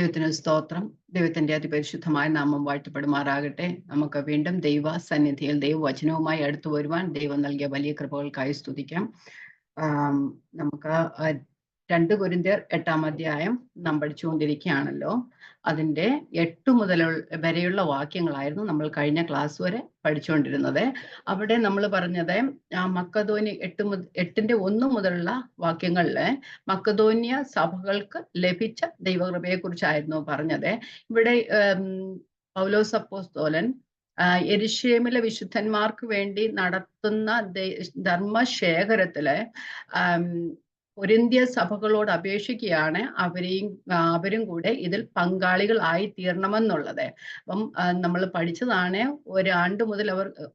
ദൈവത്തിന് സ്തോത്രം. ദൈവത്തിന്റെ അതിപരിശുദ്ധമായ നാമം വാഴ്ത്തപ്പെടുമാറാകട്ടെ. നമുക്ക് വീണ്ടും ദൈവസന്നിധിയിൽ ദൈവവചനവുമായി അടുത്തു വരുവാൻ ദൈവം നൽകിയ വലിയ കൃപകൾക്കായി സ്തുതിക്കാം. ആം, നമുക്ക് 2 കൊരിന്ത്യർ 8-ാം അധ്യായം നാം പഠിച്ചുകൊണ്ടിരിക്കുകയാണല്ലോ. അതിന്റെ 8 മുതൽ വരെയുള്ള വാക്യങ്ങളായിരുന്നു നമ്മൾ കഴിഞ്ഞ ക്ലാസ് വരെ പഠിച്ചുകൊണ്ടിരുന്നത്. അവിടെ നമ്മൾ പറഞ്ഞത് മക്കതോന്യ 8-ന്റെ 1 മുതലുള്ള വാക്യങ്ങളില് മക്കതോന്യ സഭകൾക്ക് ലഭിച്ച ദൈവകൃപയെ കുറിച്ചായിരുന്നു പറഞ്ഞത്. ഇവിടെ പൗലോസ് അപ്പോസ്തലൻ യെരുശലേമിലെ വിശുദ്ധന്മാർക്ക് വേണ്ടി നടത്തുന്ന ധർമ്മശേഖരത്തില് കൊരിന്ത്യ സഭകളോട് അപേക്ഷിക്കുകയാണ് അവരും കൂടെ ഇതിൽ പങ്കാളികളായി തീരണമെന്നുള്ളത്. അപ്പം നമ്മൾ പഠിച്ചതാണ്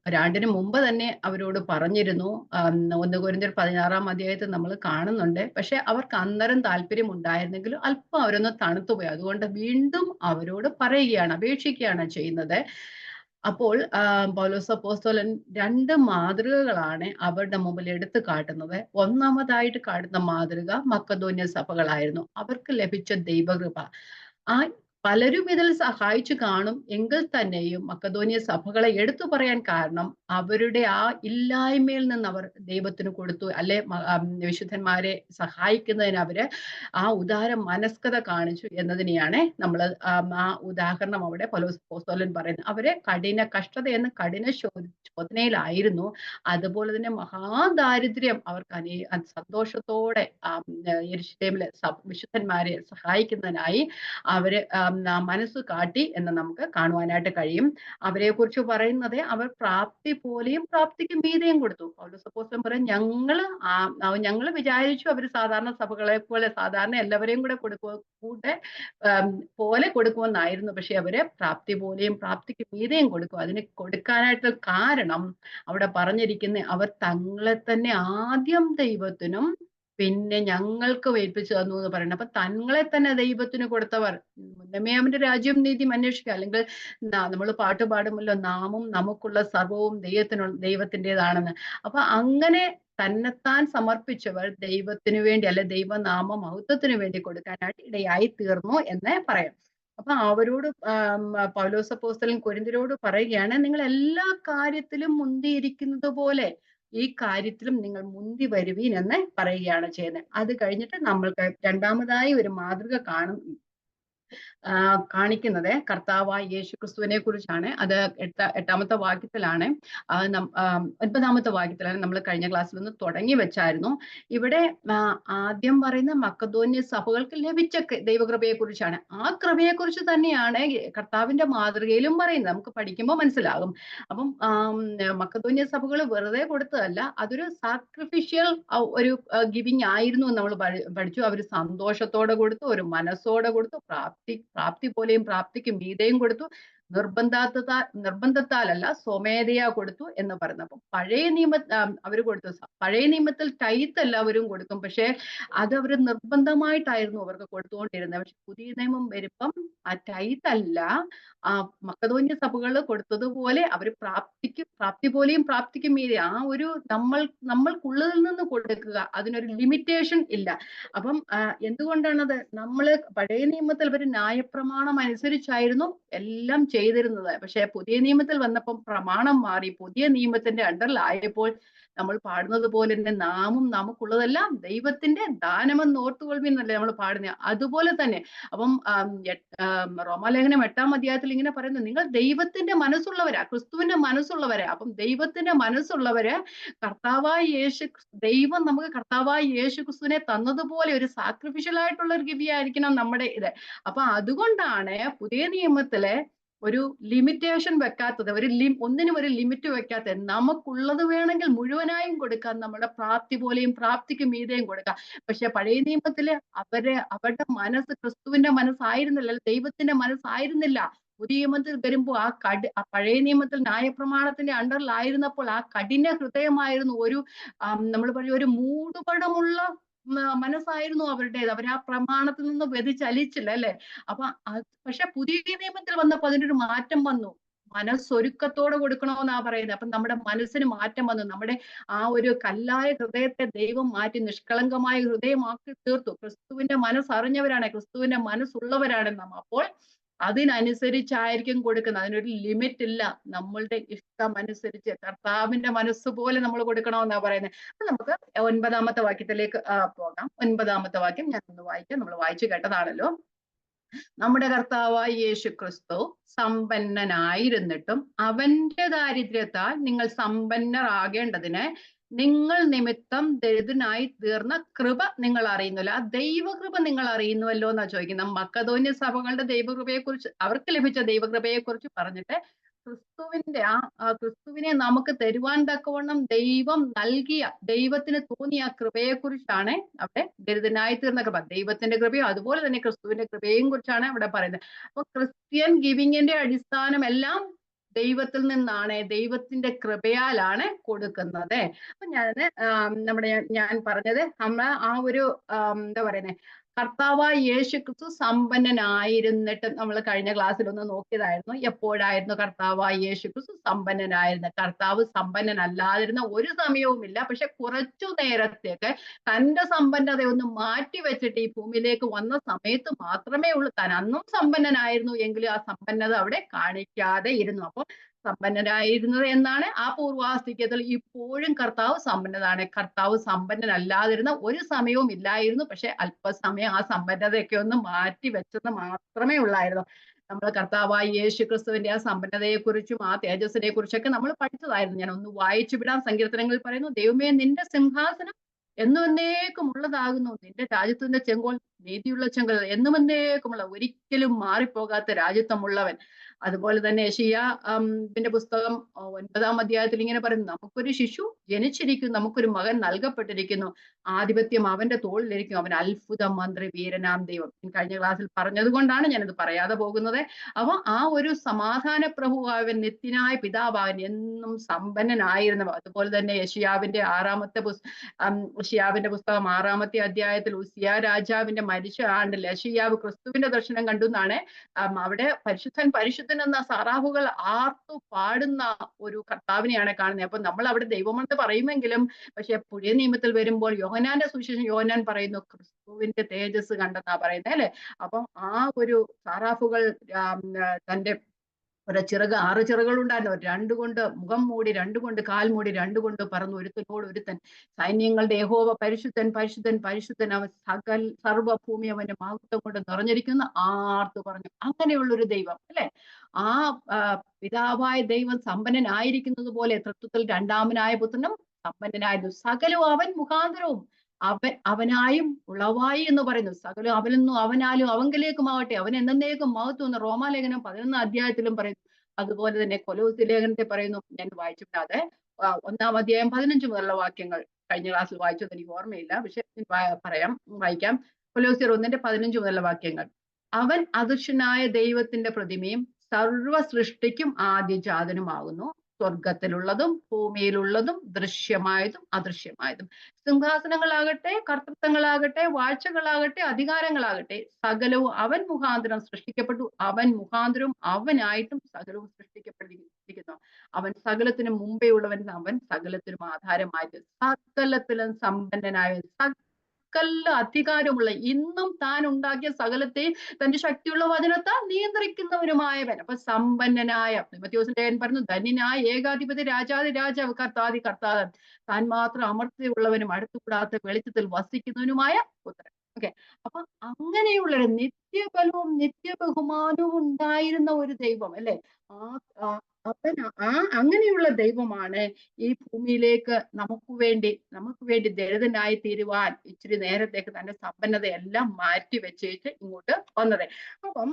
ഒരാണ്ടിന് മുമ്പ് തന്നെ അവരോട് പറഞ്ഞിരുന്നു. 1 കൊരിന്ത്യർ 16-ാം അധ്യായത്തിൽ നമ്മൾ കാണുന്നുണ്ട്. പക്ഷെ അവർക്ക് അന്നേരം താല്പര്യം ഉണ്ടായിരുന്നെങ്കിലും അല്പം അവരൊന്ന് തണുത്തുപോയി. അതുകൊണ്ട് വീണ്ടും അവരോട് പറയുകയാണ്, അപേക്ഷിക്കുകയാണ് ചെയ്യുന്നത്. അപ്പോൾ പൗലോസ് അപ്പോസ്തലൻ 2 മാതൃകകളാണ് അവരുടെ മുമ്പിൽ എടുത്തു കാട്ടുന്നത്. ഒന്നാമതായിട്ട് കാട്ടുന്ന മാതൃക മക്കതോന്യ സഭകളായിരുന്നു. അവർക്ക് ലഭിച്ച ദൈവകൃപ പലരും ഇതിൽ സഹായിച്ചു കാണും എങ്കിൽ തന്നെയും മക്കതോന്യ സഭകളെ എടുത്തു പറയാൻ കാരണം അവരുടെ ഇല്ലായ്മയിൽ നിന്ന് അവർ ദൈവത്തിന് കൊടുത്തു, അല്ലെ വിശുദ്ധന്മാരെ സഹായിക്കുന്നതിന് അവര് ഉദാര മനസ്കത കാണിച്ചു എന്നതിനെയാണ് നമ്മൾ ഉദാഹരണം അവിടെ പൗലോസ് അപ്പോസ്തലൻ പറയുന്നത്. അവരെ കഷ്ടത എന്ന കഠിന ശോധനയിലായിരുന്നു. അതുപോലെ തന്നെ മഹാദാരിദ്ര്യം അവർക്ക് സന്തോഷത്തോടെ യെരുശലേമിലെ വിശുദ്ധന്മാരെ സഹായിക്കുന്നതിനായി അവര് മനസ്സ് കാട്ടി എന്ന് നമുക്ക് കാണുവാനായിട്ട് കഴിയും. അവരെ കുറിച്ച് പറയുന്നത് അവർ പ്രാപ്തി പോലെയും പ്രാപ്തിക്ക് മീതെയും കൊടുത്തു. പൗലോസ് അപ്പോസ്തലൻ പറയും, ഞങ്ങള് വിചാരിച്ചു അവർ സാധാരണ സഭകളെ പോലെ സാധാരണ എല്ലാവരെയും കൂടെ പോലെ കൊടുക്കുമെന്നായിരുന്നു. പക്ഷെ അവര് പ്രാപ്തി പോലെയും പ്രാപ്തിക്ക് മീതെയും കൊടുക്കും. അതിന് കൊടുക്കാനായിട്ടുള്ള കാരണം അവിടെ പറഞ്ഞിരിക്കുന്ന അവർ തങ്ങളെ തന്നെ ആദ്യം ദൈവത്തിനും പിന്നെ ഞങ്ങൾക്ക് ഏൽപ്പിച്ചു തന്നു എന്ന് പറയുന്നത്. അപ്പൊ തങ്ങളെ തന്നെ ദൈവത്തിന് കൊടുത്തവർ മുന്നമേ അവന്റെ രാജ്യം നീതിയും അന്വേഷിക്കുക, അല്ലെങ്കിൽ നമ്മൾ പാട്ട് പാടുമല്ലോ, നാമും നമുക്കുള്ള സർവവും ദൈവത്തിൻ്റെതാണെന്ന്. അപ്പൊ അങ്ങനെ തന്നെത്താൻ സമർപ്പിച്ചവർ ദൈവത്തിനു വേണ്ടി, അല്ലെ ദൈവനാമ മഹത്വത്തിന് വേണ്ടി കൊടുക്കാനായിട്ട് ഇടയായി തീർന്നു എന്ന് പറയാം. അപ്പൊ അവരോട് പൗലോസ് അപ്പോസ്തലൻ കൊരിന്ത്യരോട് പറയുകയാണ്, നിങ്ങൾ എല്ലാ കാര്യത്തിലും മുന്തിയിരിക്കുന്നത് പോലെ ഈ കാര്യത്തിലും നിങ്ങൾ മുന്തി വരുവീൻ എന്ന് പറയുകയാണ് ചെയ്യുന്നത്. അത് കഴിഞ്ഞിട്ട് നമ്മൾക്ക് രണ്ടാമതായി ഒരു മാതൃക കാണിക്കുന്നത് കർത്താവായ യേശു ക്രിസ്തുവിനെ കുറിച്ചാണ്. അത് 8-ാമത്തെ വാക്യത്തിലാണ്, 9-ാമത്തെ വാക്യത്തിലാണ് നമ്മൾ കഴിഞ്ഞ ക്ലാസ്സിൽ ഒന്ന് തുടങ്ങി വെച്ചായിരുന്നു. ഇവിടെ ആദ്യം പറയുന്ന മക്കതോന്യ സഭകൾക്ക് ലഭിച്ച ദൈവകൃപയെ കുറിച്ചാണ്. ആ കൃപയെ കുറിച്ച് തന്നെയാണ് കർത്താവിന്റെ മാതൃകയിലും പറയുന്നത്. നമുക്ക് പഠിക്കുമ്പോൾ മനസ്സിലാകും. അപ്പം മക്കതോന്യ സഭകൾ വെറുതെ കൊടുത്തതല്ല, അതൊരു സാക്രിഫിഷ്യൽ ഒരു ഗിവിങ് ആയിരുന്നു എന്ന് നമ്മൾ പഠിച്ചു. അവർ സന്തോഷത്തോടെ കൊടുത്തു, ഒരു മനസ്സോടെ കൊടുത്തു, പ്രാപ്തി പോലെയും പ്രാപ്തിക്ക് മീതെയും കൊടുത്തു, നിർബന്ധത്താലല്ല സ്വമേധയാ കൊടുത്തു എന്ന് പറയുന്നത്. അപ്പൊ അവർ കൊടുത്തു. പഴയ നിയമത്തിൽ ടൈത്ത് എല്ലാവരും കൊടുക്കും, പക്ഷെ അത് അവർ നിർബന്ധമായിട്ടായിരുന്നു അവർക്ക് കൊടുത്തുകൊണ്ടിരുന്നത്. പക്ഷെ പുതിയ നിയമം വരുമ്പം ആ ടൈത്ത് അല്ല, മക്കതോന്യ സഭകൾ കൊടുത്തതുപോലെ അവർ പ്രാപ്തി പോലെയും പ്രാപ്തിക്ക് മീതെ ഒരു നമ്മൾക്കുള്ളതിൽ നിന്ന് കൊടുക്കുക, അതിനൊരു ലിമിറ്റേഷൻ ഇല്ല. അപ്പം എന്തുകൊണ്ടാണത്? നമ്മള് പഴയ നിയമത്തിൽ ഒരു ന്യായപ്രമാണം അനുസരിച്ചായിരുന്നു എല്ലാം ചെയ്തിരുന്നത്. പക്ഷെ പുതിയ നിയമത്തിൽ വന്നപ്പം പ്രമാണം മാറി, പുതിയ നിയമത്തിന്റെ അണ്ടറിലായപ്പോൾ നമ്മൾ പാടുന്നത് പോലെ തന്നെ നാമും നമുക്കുള്ളതെല്ലാം ദൈവത്തിന്റെ ദാനമെന്ന് ഓർത്തുകൊള്ളുവിൻ എന്നല്ലേ നമ്മൾ പാടുന്നത്. അതുപോലെ തന്നെ അപ്പം റോമാലേഖനം 8-ാം അധ്യായത്തിൽ ഇങ്ങനെ പറയുന്നു, നിങ്ങൾ ദൈവത്തിന്റെ മനസ്സുള്ളവരാ, ക്രിസ്തുവിന്റെ മനസ്സുള്ളവരാ. അപ്പം ദൈവത്തിന്റെ മനസ്സുള്ളവര് ദൈവം നമുക്ക് കർത്താവായ യേശു ക്രിസ്തുവിനെ തന്നതുപോലെ ഒരു സാക്രിഫിഷ്യൽ ആയിട്ടുള്ള ഒരു ഗിവിയായിരിക്കണം നമ്മുടെ ഇത്. അപ്പൊ അതുകൊണ്ടാണ് പുതിയ നിയമത്തിലെ ഒരു ലിമിറ്റേഷൻ വെക്കാത്തത്, ഒന്നിനും ഒരു ലിമിറ്റ് വെക്കാത്തത്. നമുക്കുള്ളത് വേണമെങ്കിൽ മുഴുവനായും കൊടുക്കാം, നമ്മുടെ പ്രാപ്തി പോലെയും പ്രാപ്തിക്ക് മീതെയും കൊടുക്കാം. പക്ഷെ പഴയ നിയമത്തില് അവരുടെ മനസ്സ് ക്രിസ്തുവിന്റെ മനസ്സായിരുന്നില്ല, ദൈവത്തിന്റെ മനസ്സായിരുന്നില്ല. പുതിയ നിയമത്തിൽ വരുമ്പോ പഴയ നിയമത്തിൽ ന്യായപ്രമാണത്തിന്റെ അണ്ടറിലായിരുന്നപ്പോൾ ആ കഠിന ഹൃദയമായിരുന്നു, നമ്മൾ പറയും ഒരു മൂടുപടമുള്ള മനസ്സായിരുന്നു അവരുടേത്. അവർ ആ പ്രമാണത്തിൽ നിന്ന് വ്യതിചലിച്ചില്ല, അല്ലെ? അപ്പൊ പക്ഷെ പുതിയ നിയമത്തിൽ വന്നപ്പോ അതിനൊരു മാറ്റം വന്നു. മനസ്സൊരുക്കത്തോടെ കൊടുക്കണമെന്നാ പറയുന്നത്. അപ്പം നമ്മുടെ മനസ്സിന് മാറ്റം വന്നു. നമ്മുടെ ആ ഒരു കല്ലായ ഹൃദയത്തെ ദൈവം മാറ്റി നിഷ്കളങ്കമായ ഹൃദയമാക്കി തീർത്തു. ക്രിസ്തുവിന്റെ മനസ്സറിഞ്ഞവരാണ്, ക്രിസ്തുവിന്റെ മനസ്സുള്ളവരാണ് നാം. അപ്പോൾ അതിനനുസരിച്ചായിരിക്കും കൊടുക്കുന്നത്. അതിനൊരു ലിമിറ്റ് ഇല്ല. നമ്മളുടെ ഇഷ്ടം അനുസരിച്ച് കർത്താവിന്റെ മനസ്സ് പോലെ നമ്മൾ കൊടുക്കണമെന്നാ പറയുന്നത്. അപ്പൊ നമുക്ക് 9-ാമത്തെ വാക്യത്തിലേക്ക് പോകാം. 9-ാമത്തെ വാക്യം ഞാൻ ഒന്ന് വായിക്കാം. നമ്മൾ വായിച്ചു കേട്ടതാണല്ലോ. നമ്മുടെ കർത്താവായ യേശു ക്രിസ്തു സമ്പന്നനായിരുന്നിട്ടും അവന്റെ ദാരിദ്ര്യത്താൽ നിങ്ങൾ സമ്പന്നരാകേണ്ടതിന് നിങ്ങൾ നിമിത്തം ദരിദ്രനായി തീർന്ന കൃപ നിങ്ങൾ അറിയുന്നില്ല. ആ ദൈവകൃപ നിങ്ങൾ അറിയുന്നുവല്ലോ എന്നാ ചോദിക്കുന്നത്. മക്കതോന്യ സഭകളുടെ ദൈവകൃപയെ കുറിച്ച്, അവർക്ക് ലഭിച്ച ദൈവകൃപയെ കുറിച്ച് പറഞ്ഞിട്ട് ക്രിസ്തുവിന്റെ ക്രിസ്തുവിനെ നമുക്ക് തരുവാൻ തക്കവണ്ണം ദൈവം നൽകിയ, ദൈവത്തിന് തോന്നിയ ആ കൃപയെ കുറിച്ചാണ് അവിടെ ദരിദ്രനായി തീർന്ന കൃപ. ദൈവത്തിന്റെ കൃപയും അതുപോലെ തന്നെ ക്രിസ്തുവിന്റെ കൃപയെയും കുറിച്ചാണ് അവിടെ പറയുന്നത്. അപ്പൊ ക്രിസ്ത്യൻ ഗിവിങ്ങിന്റെ അടിസ്ഥാനം എല്ലാം ദൈവത്തിൽ നിന്നാണ്, ദൈവത്തിന്റെ കൃപയാലാണ് കൊടുക്കുന്നത്. അപ്പൊ ഞാൻ പറഞ്ഞത് നമ്മൾ ആ ഒരു എന്താ പറയുന്നത്, കർത്താവായ യേശു ക്രിസ്തു സമ്പന്നനായിരുന്നിട്ട് നമ്മൾ കഴിഞ്ഞ ക്ലാസ്സിൽ ഒന്ന് നോക്കിയതായിരുന്നു. എപ്പോഴായിരുന്നു കർത്താവായ യേശു ക്രിസ്തു സമ്പന്നനായിരുന്നത്? കർത്താവ് സമ്പന്നനല്ലാതിരുന്ന ഒരു സമയവുമില്ല. പക്ഷെ കുറച്ചു നേരത്തേക്ക് തന്റെ സമ്പന്നതയൊന്ന് മാറ്റി വെച്ചിട്ട് ഈ ഭൂമിയിലേക്ക് വന്ന സമയത്ത് മാത്രമേ ഉള്ളൂ. താൻ അന്നും സമ്പന്നനായിരുന്നു എങ്കിലും ആ സമ്പന്നത അവിടെ കാണിക്കാതെ ഇരുന്നു. അപ്പൊ സമ്പന്നനായിരുന്നത് എന്നാണ് ആ പൂർവാസ്തിക്യത്തിൽ. ഇപ്പോഴും കർത്താവ് സമ്പന്നനാണ്. കർത്താവ് സമ്പന്നനല്ലാതിരുന്ന ഒരു സമയവും ഇല്ലായിരുന്നു. പക്ഷെ അല്പസമയം ആ സമ്പന്നതയൊക്കെ ഒന്ന് മാറ്റി വെച്ചത് മാത്രമേ ഉള്ളായിരുന്നു. നമ്മൾ കർത്താവായ യേശു ക്രിസ്തുവിന്റെ ആ സമ്പന്നതയെ കുറിച്ചും ആ തേജസ്സിനെ കുറിച്ചൊക്കെ നമ്മൾ പഠിച്ചതായിരുന്നു. ഞാൻ ഒന്ന് വായിച്ചു വിടാം. സങ്കീർത്തനങ്ങളിൽ പറയുന്നു, ദൈവമേ നിന്റെ സിംഹാസനം എന്നും എന്നേക്കും ഉള്ളതാകുന്നു, നിന്റെ രാജ്യത്തിന്റെ ചെങ്കോൽ നീതിയുള്ള ചെങ്കോൽ, എന്നും എന്നേക്കുമുള്ള, ഒരിക്കലും മാറിപ്പോകാത്ത രാജ്യത്വമുള്ളവൻ. അതുപോലെ തന്നെ യെശയ്യാവിന്റെ പുസ്തകം 9-ാം അധ്യായത്തിൽ ഇങ്ങനെ പറയുന്നു, നമുക്കൊരു ശിശു ജനിച്ചിരിക്കുന്നു, നമുക്കൊരു മകൻ നൽകപ്പെട്ടിരിക്കുന്നു, ആധിപത്യം അവന്റെ തോളിലിരിക്കും, അവൻ അത്ഭുത മന്ത്രി, വീരനാം ദൈവം. കഴിഞ്ഞ ക്ലാസ്സിൽ പറഞ്ഞത് കൊണ്ടാണ് ഞാനിത് പറയാതെ പോകുന്നത്. അപ്പൊ ആ ഒരു സമാധാന പ്രഭുവായവൻ, നിത്യനായ പിതാവാൻ, എന്നും സമ്പന്നനായിരുന്നവ. അതുപോലെ തന്നെ യെശയ്യാവിന്റെ പുസ്തകം 6-ാമത്തെ അധ്യായത്തിൽ ഉസിയ രാജാവിന്റെ മരിച്ച ആണ്ടിൽ യെശയ്യാവ് ക്രിസ്തുവിന്റെ ദർശനം കണ്ടു എന്നാണ്. അവിടെ പരിശുദ്ധൻ പരിശുദ്ധൻ എന്ന സാറാഹുകൾ ആർത്തു പാടുന്ന ഒരു കർത്താവിനെയാണ് കാണുന്നത്. അപ്പൊ നമ്മൾ അവിടെ ദൈവമെന്ന് പറയുമെങ്കിലും പക്ഷെ പുതിയ നിയമത്തിൽ വരുമ്പോൾ യോഹന്നാന്റെ സുവിശേഷം യോഹന്നാൻ പറയുന്നു ക്രിസ്തുവിന്റെ തേജസ് കണ്ടെന്നാ പറയുന്നത്, അല്ലെ? അപ്പം ആ ഒരു സാറാഫുകൾ തന്റെ ഒരു ചിറക് 6 ചിറകുകൾ ഉണ്ടായിരുന്നു. രണ്ടുകൊണ്ട് മുഖം മൂടി, രണ്ടുകൊണ്ട് കാൽ മൂടി, രണ്ടുകൊണ്ട് പറന്നു ഒരുത്തനോട് ഒരുത്തൻ, സൈന്യങ്ങളുടെ യഹോവ പരിശുദ്ധൻ പരിശുദ്ധൻ പരിശുദ്ധൻ, അവൻ സർവ്വഭൂമി അവന്റെ മഹത്വം കൊണ്ട് നിറഞ്ഞിരിക്കുന്ന ആർത്തു പറഞ്ഞു. അങ്ങനെയുള്ളൊരു ദൈവം, അല്ലെ? ആ പിതാവായ ദൈവം സമ്പന്നനായിരിക്കുന്നത് പോലെ തൃത്വത്തിൽ രണ്ടാമനായ പുത്രനും സമ്പന്നനായിരുന്നു. സകലവും അവൻ മുഖാന്തരവും അവനായും ഉളവായി എന്ന് പറയുന്നു. സകലം അവനിൽ നിന്നും അവനാലും അവങ്കലേക്കുമാവട്ടെ, അവൻ എന്നേക്കും മഹത്വം എന്ന് റോമാലേഖനം 11-ാം അധ്യായത്തിലും പറയുന്നു. അതുപോലെ തന്നെ കൊലോസ്യ ലേഖനത്തെ പറയുന്നു. ഞാൻ വായിച്ചിട്ടാതെ 1-ാം അധ്യായം 15 മുതലുള്ള വാക്യങ്ങൾ കഴിഞ്ഞ ക്ലാസ്സിൽ വായിച്ചത് എനിക്ക് ഓർമ്മയില്ല, പക്ഷെ വായിക്കാം. കൊലോസ്യർ 1-ന്റെ 15 മുതലുള്ള വാക്യങ്ങൾ. അവൻ അദൃശ്യനായ ദൈവത്തിന്റെ പ്രതിമയും സർവ്വ സൃഷ്ടിക്കും ആദ്യജാതനുമാകുന്നു, സ്വർഗത്തിലുള്ളതും ഭൂമിയിലുള്ളതും ദൃശ്യമായതും അദൃശ്യമായതും, സിംഹാസനങ്ങളാകട്ടെ, കർത്തൃത്വങ്ങളാകട്ടെ, വാഴ്ചകളാകട്ടെ, അധികാരങ്ങളാകട്ടെ, സകലവും അവൻ മുഖാന്തരം സൃഷ്ടിക്കപ്പെട്ടു, അവൻ മുഖാന്തരവും അവനായിട്ടും സകലവും സൃഷ്ടിക്കപ്പെട്ടിരിക്കുന്നു. അവൻ സകലത്തിനും മുമ്പേ ഉള്ളവൻ, അവൻ സകലത്തിനും ആധാരമായിട്ട് സകലത്തിലും സമ്പന്നനായ, സകല അധികാരമുള്ള, ഇന്നും താൻ ഉണ്ടാക്കിയ സകലത്തെ തന്റെ ശക്തിയുള്ള വചനത്താൽ നിയന്ത്രിക്കുന്നവരുമായവൻ. അപ്പൊ സമ്പന്നനായ, തിമോഥെയോസിന്റെ ലേഖനം പറഞ്ഞു, ധന്യനായ ഏകാധിപതി രാജാതി രാജാവ് കർത്താതി കർത്താവ്, താൻ മാത്രം അമർത്തിയുള്ളവനും അടുത്തുകൂടാത്ത വെളിച്ചത്തിൽ വസിക്കുന്നവനുമായ പുത്രൻ. ഓക്കെ, അപ്പൊ അങ്ങനെയുള്ളൊരു നിത്യബലവും നിത്യബഹുമാനവും ഉണ്ടായിരുന്ന ഒരു ദൈവം, അല്ലെ? അങ്ങനെയുള്ള ദൈവമാണ് ഈ ഭൂമിയിലേക്ക് നമുക്ക് വേണ്ടി ദരിദ്രനായി തീരുവാൻ ഇച്ചിരി നേരത്തേക്ക് തന്റെ സമ്പന്നതയെല്ലാം മാറ്റി വെച്ചിട്ട് ഇങ്ങോട്ട് വന്നത്. അപ്പം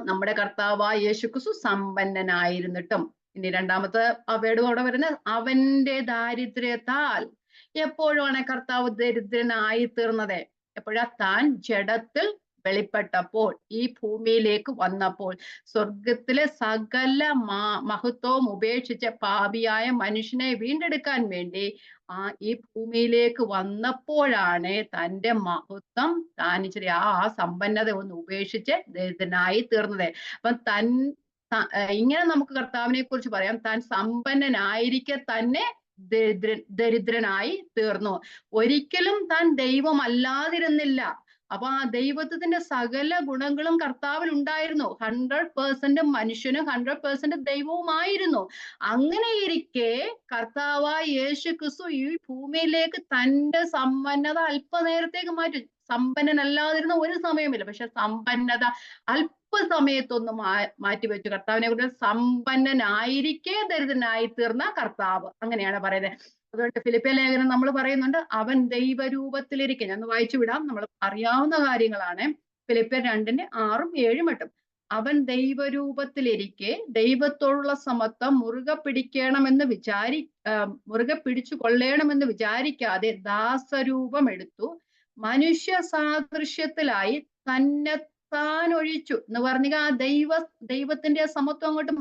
നമ്മുടെ കർത്താവായ യേശുക്രിസ്തു സമ്പന്നനായിരുന്നിട്ടും, ഇനി രണ്ടാമത്തെ വേർഡ് അവിടെ വരുന്നത് അവന്റെ ദാരിദ്ര്യത്താൽ. എപ്പോഴാണ് കർത്താവ് ദരിദ്രനായി തീർന്നത്? എപ്പോഴാ? താൻ ജഡത്തിൽ വെളിപ്പെട്ടപ്പോൾ, ഈ ഭൂമിയിലേക്ക് വന്നപ്പോൾ, സ്വർഗത്തിലെ സകല മഹത്വവും ഉപേക്ഷിച്ച് പാപിയായ മനുഷ്യനെ വീണ്ടെടുക്കാൻ വേണ്ടി ഈ ഭൂമിയിലേക്ക് വന്നപ്പോഴാണ് തന്റെ മഹത്വം, താൻ ഇച്ചിരി ആ സമ്പന്നത ഒന്ന് ഉപേക്ഷിച്ച് ദരിദ്രനായി തീർന്നത്. അപ്പം ഇങ്ങനെ നമുക്ക് കർത്താവിനെ കുറിച്ച് പറയാം, താൻ സമ്പന്നനായിരിക്കെ തന്നെ ദരിദ്രനായി തീർന്നു. ഒരിക്കലും താൻ ദൈവമല്ലാതിരുന്നില്ല. അപ്പൊ ആ ദൈവത്വത്തിന്റെ സകല ഗുണങ്ങളും കർത്താവിൽ ഉണ്ടായിരുന്നു. 100% മനുഷ്യനും 100% ദൈവവുമായിരുന്നു. അങ്ങനെ ഇരിക്കെ കർത്താവായ യേശു ക്രിസ്തു ഈ ഭൂമിയിലേക്ക് തന്റെ സമ്പന്നത അല്പനേരത്തേക്ക് മാറ്റി. സമ്പന്നനല്ലാതിരുന്ന ഒരു സമയമില്ല, പക്ഷെ സമ്പന്നത അല്പസമയത്തൊന്ന് മാറ്റിവെച്ചു. കർത്താവിനെ കുറിച്ച് സമ്പന്നനായിരിക്കെ ദരിദ്രനായി തീർന്ന കർത്താവ്, അങ്ങനെയാണ് പറയുന്നത്. അതുകൊണ്ട് ഫിലിപ്പിയ ലേഖനം നമ്മൾ പറയുന്നുണ്ട്, അവൻ ദൈവരൂപത്തിലിരിക്കെ. ഞാൻ വായിച്ചു വിടാം, നമ്മൾ അറിയാവുന്ന കാര്യങ്ങളാണ്. ഫിലിപ്പിയർ 2:6-7 അവൻ ദൈവരൂപത്തിലിരിക്കെ ദൈവത്തോടുള്ള സമത്വം മുറുകെ പിടിച്ചു കൊള്ളണമെന്ന് വിചാരിക്കാതെ ദാസരൂപം എടുത്തു, മനുഷ്യ സാദൃശ്യത്തിലായി തന്നെത്താൻ ഒഴിച്ചു എന്ന് പറഞ്ഞ ആ ദൈവത്തിന്റെ ആ സമത്വം അങ്ങോട്ട്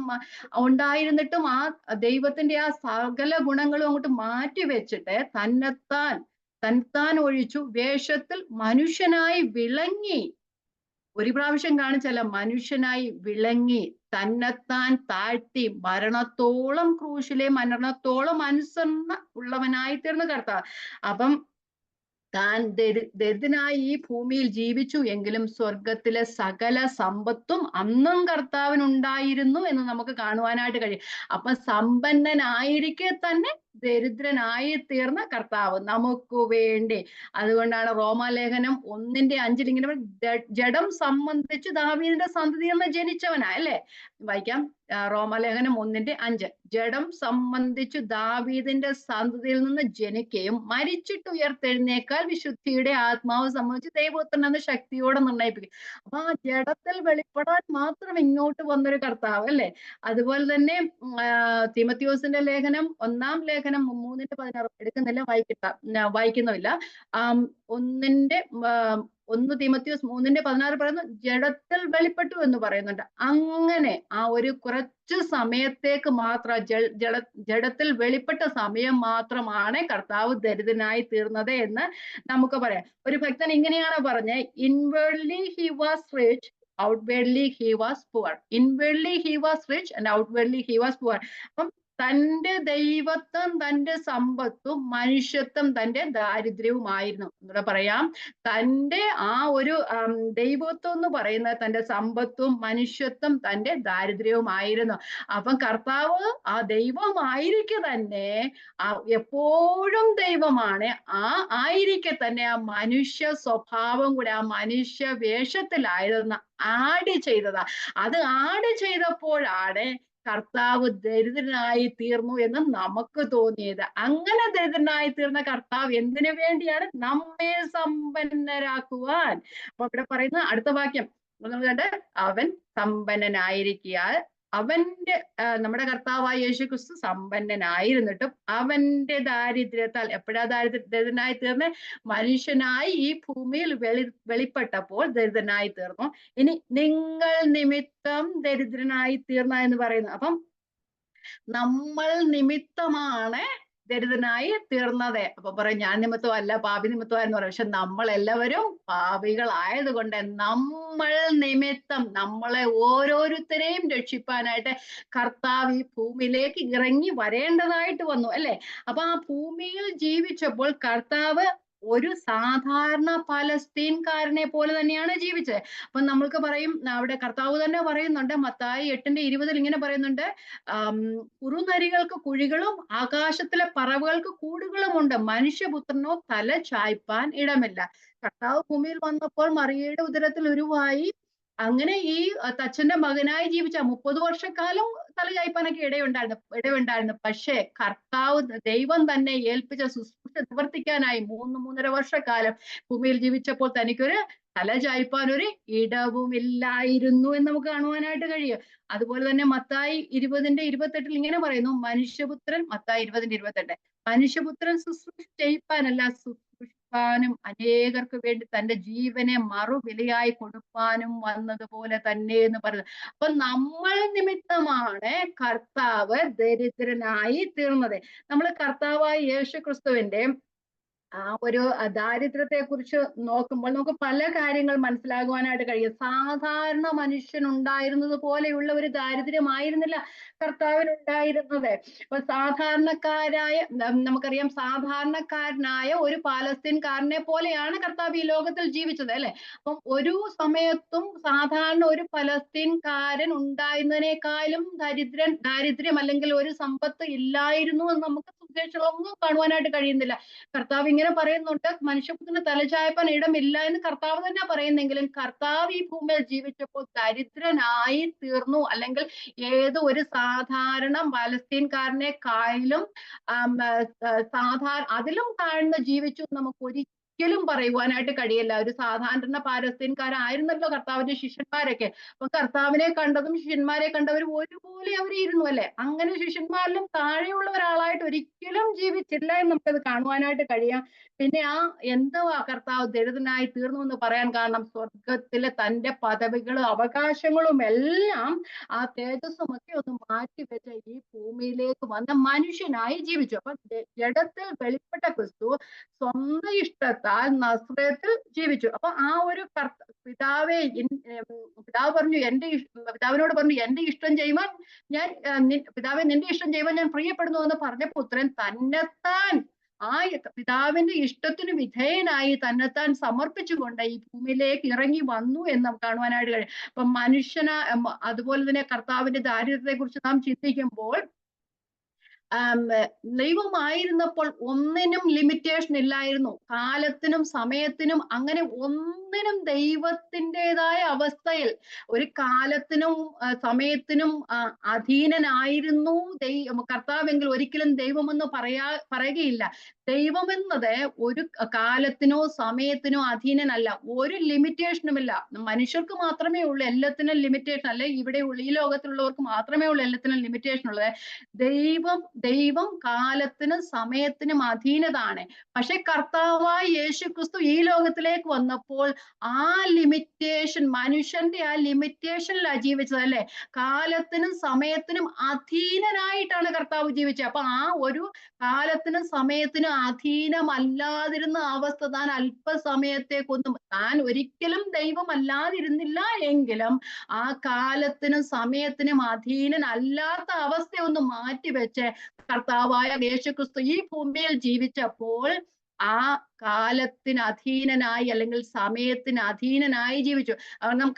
ഉണ്ടായിരുന്നിട്ടും ആ ദൈവത്തിന്റെ ആ സകല ഗുണങ്ങളും അങ്ങോട്ട് മാറ്റി വെച്ചിട്ട് തന്നെത്താൻ ഒഴിച്ചു, വേഷത്തിൽ മനുഷ്യനായി വിളങ്ങി. ഒരു പ്രാവശ്യം കാണിച്ചല്ല, മനുഷ്യനായി വിളങ്ങി, തന്നെത്താൻ താഴ്ത്തി മരണത്തോളം, ക്രൂശിലെ മരണത്തോളം അനുസരണ ഉള്ളവനായി തീർന്ന കർത്താവ്. അപ്പം താൻ ദരിദ്രനായി ഈ ഭൂമിയിൽ ജീവിച്ചു എങ്കിലും സ്വർഗത്തിലെ സകല സമ്പത്തും അന്നും കർത്താവിനുണ്ടായിരുന്നു എന്ന് നമുക്ക് കാണുവാനായിട്ട് കഴിയും. അപ്പൊ സമ്പന്നനായിരിക്കെ തന്നെ ദരിദ്രനായി തീർന്ന കർത്താവ് നമുക്ക് വേണ്ടി. അതുകൊണ്ടാണ് റോമാലേഖനം 1:5 ഇങ്ങനെ, ജഡം സംബന്ധിച്ച് ദാവീദിന്റെ സന്തതിയിൽ നിന്ന് ജനിച്ചവനാ, അല്ലെ? വായിക്കാം, റോമാലേഖനം 1:5. ജഡം സംബന്ധിച്ചു ദാവീദിന്റെ സന്തതിയിൽ നിന്ന് ജനിക്കുകയും മരിച്ചിട്ട് ഉയർത്തെഴുന്നേക്കാൽ വിശുദ്ധിയുടെ ആത്മാവ് സംബന്ധിച്ച് ദൈവപുത്രൻ എന്ന ശക്തിയോടെ നിർണയിപ്പിക്കും. അപ്പൊ ആ ജഡത്തിൽ വെളിപ്പെടാൻ മാത്രം ഇങ്ങോട്ട് വന്നൊരു കർത്താവ്, അല്ലെ? അതുപോലെ തന്നെ തീമോഥെയോസിന്റെ ലേഖനം 1 ലേഖനം 3:16 എടുക്കുന്നില്ല, വായിക്കുന്നില്ല. 1 തീമോഥെയോസ് 3:16 പറയുന്നു, ജഡത്തിൽ വെളിപ്പെട്ടു എന്ന് പറയുന്നുണ്ട്. അങ്ങനെ ആ ഒരു കുറച്ച് സമയത്തേക്ക് മാത്രം, ജഡത്തിൽ വെളിപ്പെട്ട സമയം മാത്രമാണ് കർത്താവ് ദരിദ്രനായി തീർന്നത് എന്ന് നമുക്ക് പറയാം. ഒരു ഭക്തൻ ഇങ്ങനെയാണ് പറഞ്ഞത്, inwardly he was rich, outwardly he was poor. Inwardly he was rich and outwardly he was poor. അപ്പം തന്റെ ദൈവത്വം, തന്റെ സമ്പത്തും മനുഷ്യത്വം തന്റെ ദാരിദ്ര്യവുമായിരുന്നു. ഇവിടെ പറയാം, തന്റെ ആ ഒരു ദൈവത്വം എന്ന് പറയുന്നത് തന്റെ സമ്പത്തും മനുഷ്യത്വം തന്റെ ദാരിദ്ര്യവുമായിരുന്നു. അപ്പം കർത്താവ് ആ ദൈവമായിരിക്കെ തന്നെ, എപ്പോഴും ദൈവമാണ്, ആയിരിക്കെ തന്നെ ആ മനുഷ്യ സ്വഭാവം കൂടെ ആ മനുഷ്യ വേഷത്തിലായിരുന്നു ആഡ് ചെയ്തതാ. അത് ആഡ് ചെയ്തപ്പോഴാണ് കർത്താവ് ദരിദ്രനായി തീർന്നു എന്ന് നമുക്ക് തോന്നിയത്. അങ്ങനെ ദരിദ്രനായി തീർന്ന കർത്താവ് എന്തിനു വേണ്ടിയാണ്? നമ്മെ സമ്പന്നരാക്കുവാൻ. അപ്പൊ ഇവിടെ പറയുന്ന അടുത്ത വാക്യം അവൻ സമ്പന്നനായിരിക്കാൻ, അവന്റെ നമ്മുടെ കർത്താവായ യേശു ക്രിസ്തു സമ്പന്നനായിരുന്നിട്ടും അവന്റെ ദാരിദ്ര്യത്താൽ, എപ്പോഴാ ദരിദ്രനായി തീർന്ന്? മനുഷ്യനായി ഈ ഭൂമിയിൽ വെളിപ്പെട്ടപ്പോൾ ദരിദ്രനായി തീർന്നു. ഇനി നിങ്ങൾ നിമിത്തം ദരിദ്രനായി തീർന്ന എന്ന് പറയുന്നു. അപ്പം നമ്മൾ നിമിത്തമാണ് ദരിദ്രനായി തീർന്നത്. അപ്പൊ പറയും, ഞാൻ നിമിത്തമല്ല, പാപി നിമിത്തമായെന്ന് പറയും. പക്ഷെ നമ്മൾ എല്ലാവരും പാപികളായത് കൊണ്ട് നമ്മൾ നിമിത്തം, നമ്മളെ ഓരോരുത്തരെയും രക്ഷിപ്പാനായിട്ട് കർത്താവ് ഈ ഭൂമിയിലേക്ക് ഇറങ്ങി വരേണ്ടതായിട്ട് വന്നു, അല്ലെ? അപ്പൊ ആ ഭൂമിയിൽ ജീവിച്ചപ്പോൾ കർത്താവ് ഒരു സാധാരണ പലസ്തീൻകാരനെ പോലെ തന്നെയാണ് ജീവിച്ചത്. അപ്പൊ നമ്മൾക്ക് പറയും, അവിടെ കർത്താവ് തന്നെ പറയുന്നുണ്ട്, മത്തായി 8:20 ഇങ്ങനെ പറയുന്നുണ്ട്, കുറുനരികൾക്ക് കുഴികളും ആകാശത്തിലെ പറവകൾക്ക് കൂടുകളുമുണ്ട്, മനുഷ്യപുത്രനോ തല ചായ്പാൻ ഇടമില്ല. കർത്താവ് ഭൂമിയിൽ വന്നപ്പോൾ മറിയയുടെ ഉദരത്തിൽ ഉരുവായി, അങ്ങനെ ഈ തച്ചന്റെ മകനായി ജീവിച്ച 30 വർഷക്കാലം തല ചായ്പാനൊക്കെ ഇടയുണ്ടായിരുന്നു. പക്ഷേ കർത്താവ് ദൈവം തന്നെ ഏൽപ്പിച്ച ശുശ്രൂഷ നിവർത്തിക്കാനായി 3-3.5 വർഷക്കാലം ഭൂമിയിൽ ജീവിച്ചപ്പോൾ തനിക്കൊരു തല ചായ്പാൻ ഒരു ഇടവുമില്ലായിരുന്നു എന്ന് നമുക്ക് കാണുവാനായിട്ട് കഴിയും. അതുപോലെ തന്നെ മത്തായി 20:28 ഇങ്ങനെ പറയുന്നു, മത്തായി 20:28, മനുഷ്യപുത്രൻ ശുശ്രൂഷ ചെയ്യിപ്പാനല്ല, ശുശ്രൂഷിപ്പാനും അനേകർക്ക് വേണ്ടി തന്റെ ജീവനെ മറുവിലയായി കൊടുപ്പാനും വന്നതുപോലെ തന്നെ എന്ന് പറയുന്നത്. അപ്പൊ നമ്മൾ നിമിത്തമാണ് കർത്താവ് ദരിദ്രനായി തീർന്നത്. നമ്മൾ കർത്താവായ യേശു ക്രിസ്തുവിന്റെ ആ ഒരു ദാരിദ്ര്യത്തെ കുറിച്ച് നോക്കുമ്പോൾ നമുക്ക് പല കാര്യങ്ങൾ മനസ്സിലാകുവാനായിട്ട് കഴിയും. സാധാരണ മനുഷ്യനുണ്ടായിരുന്നത് പോലെയുള്ള ഒരു ദാരിദ്ര്യമായിരുന്നില്ല കർത്താവിനുണ്ടായിരുന്നത്. അപ്പൊ സാധാരണക്കാരായ നമുക്കറിയാം, സാധാരണക്കാരനായ ഒരു പാലസ്തീൻകാരനെ പോലെയാണ് കർത്താവ് ഈ ലോകത്തിൽ ജീവിച്ചത്, അല്ലെ? അപ്പം ഒരു സമയത്തും സാധാരണ ഒരു പലസ്തീൻകാരൻ ഉണ്ടായിരുന്നതിനേക്കാളും ദാരിദ്ര്യം അല്ലെങ്കിൽ ഒരു സമ്പത്ത് ഇല്ലായിരുന്നു എന്ന് നമുക്ക് സുവിശേഷങ്ങളൊന്നും കാണുവാനായിട്ട് കഴിയുന്നില്ല. കർത്താവ് ഇങ്ങനെ പറയുന്നുണ്ട്, മനുഷ്യപുത്രന് തലചായ്പാൻ ഇടമില്ല എന്ന് കർത്താവ് തന്നെ പറയുന്നെങ്കിലും കർത്താവ് ഈ ഭൂമിയിൽ ജീവിച്ചപ്പോൾ ദരിദ്രനായി തീർന്നു. അല്ലെങ്കിൽ ഏത് ഒരു സാധാരണ പലസ്തീൻകാരനെക്കാളും അതിലും താഴ്ന്ന് ജീവിച്ചു നമുക്ക് ഒരിക്കലും പറയുവാനായിട്ട് കഴിയില്ല. ഒരു സാധാരണ പാലസ്തീൻകാരായിരുന്നല്ലോ കർത്താവിന്റെ ശിഷ്യന്മാരൊക്കെ. അപ്പൊ കർത്താവിനെ കണ്ടതും ശിഷ്യന്മാരെ കണ്ടവരും ഒരുപോലെ അവരിരുന്നു, അല്ലെ? അങ്ങനെ ശിഷ്യന്മാരിലും താഴെയുള്ള ഒരാളായിട്ട് ഒരിക്കലും ജീവിച്ചില്ല എന്ന് നമുക്കത് കാണുവാനായിട്ട് കഴിയാം. പിന്നെ എന്തുവാ കർത്താവ് ദരിദ്രനായി തീർന്നു എന്ന് പറയാൻ കാരണം, സ്വർഗത്തിലെ തന്റെ പദവികളും അവകാശങ്ങളും എല്ലാം ആ തേജസ്സും ഒക്കെ ഒന്ന് മാറ്റിവെച്ച ഈ ഭൂമിയിലേക്ക് വന്ന മനുഷ്യനായി ജീവിച്ചു. അപ്പൊ ജഡത്തിൽ വെളിപ്പെട്ട ക്രിസ്തു സ്വന്തം ഇഷ്ടത്താൽ നസ്രത്തിൽ ജീവിച്ചു. അപ്പൊ ആ ഒരു പിതാവെ പിതാവ് പറഞ്ഞു, പിതാവിനോട് പറഞ്ഞു, എന്റെ ഇഷ്ടം ചെയ്യുവാൻ ഞാൻ പിതാവെ നിന്റെ ഇഷ്ടം ചെയ്യുവാൻ ഞാൻ പ്രിയപ്പെടുന്നു എന്ന് പറഞ്ഞ പുത്രൻ തന്നെത്താൻ ആ പിതാവിന്റെ ഇഷ്ടത്തിന് വിധേയനായി തന്നെത്താൻ സമർപ്പിച്ചുകൊണ്ട് ഈ ഭൂമിയിലേക്ക് ഇറങ്ങി വന്നു എന്ന് നമുക്ക് കാണുവാനായിട്ട് കഴിയും. അപ്പൊ അതുപോലെ തന്നെ കർത്താവിന്റെ ദാരിദ്ര്യത്തെ കുറിച്ച് നാം ചിന്തിക്കുമ്പോൾ, ദൈവമായിരുന്നപ്പോൾ ഒന്നിനും ലിമിറ്റേഷൻ ഇല്ലായിരുന്നു. കാലത്തിനും സമയത്തിനും അങ്ങനെ ഒന്നിനും ദൈവത്തിൻ്റെതായ അവസ്ഥയിൽ ഒരു കാലത്തിനും സമയത്തിനും അധീനനായിരുന്നു കർത്താവെങ്കിൽ ഒരിക്കലും ദൈവമെന്ന് പറയുകയില്ല. ദൈവമെന്നത് ഒരു കാലത്തിനോ സമയത്തിനോ അധീനനല്ല, ഒരു ലിമിറ്റേഷനുമില്ല. മനുഷ്യർക്ക് മാത്രമേ ഉള്ളൂ എല്ലാത്തിനും ലിമിറ്റേഷൻ, അല്ലെ? ഇവിടെ ഈ ലോകത്തിലുള്ളവർക്ക് മാത്രമേ ഉള്ളൂ എല്ലാത്തിനും ലിമിറ്റേഷൻ ഉള്ളത്. ദൈവം കാലത്തിനും സമയത്തിനും അധീനതാണ്. പക്ഷെ കർത്താവായ യേശുക്രിസ്തു ഈ ലോകത്തിലേക്ക് വന്നപ്പോൾ ആ ലിമിറ്റേഷൻ, മനുഷ്യന്റെ ആ ലിമിറ്റേഷനിലാണ് ജീവിച്ചത്, അല്ലെ? കാലത്തിനും സമയത്തിനും അധീനനായിട്ടാണ് കർത്താവ് ജീവിച്ചത്. അപ്പൊ ആ ഒരു കാലത്തിനും സമയത്തിനും അധീനമല്ലാതിരുന്ന അവസ്ഥ താൻ അല്പസമയത്തേക്കൊന്നും, താൻ ഒരിക്കലും ദൈവമല്ലാതിരുന്നില്ല എങ്കിലും ആ കാലത്തിനും സമയത്തിനും അധീനനല്ലാത്ത അവസ്ഥയൊന്ന് മാറ്റിവെച്ച് കർത്താവായ യേശുക്രിസ്തു ഈ ഭൂമിയിൽ ജീവിച്ചപ്പോൾ ആ കാലത്തിന് അധീനനായി അല്ലെങ്കിൽ സമയത്തിന് അധീനനായി ജീവിച്ചു. കാരണം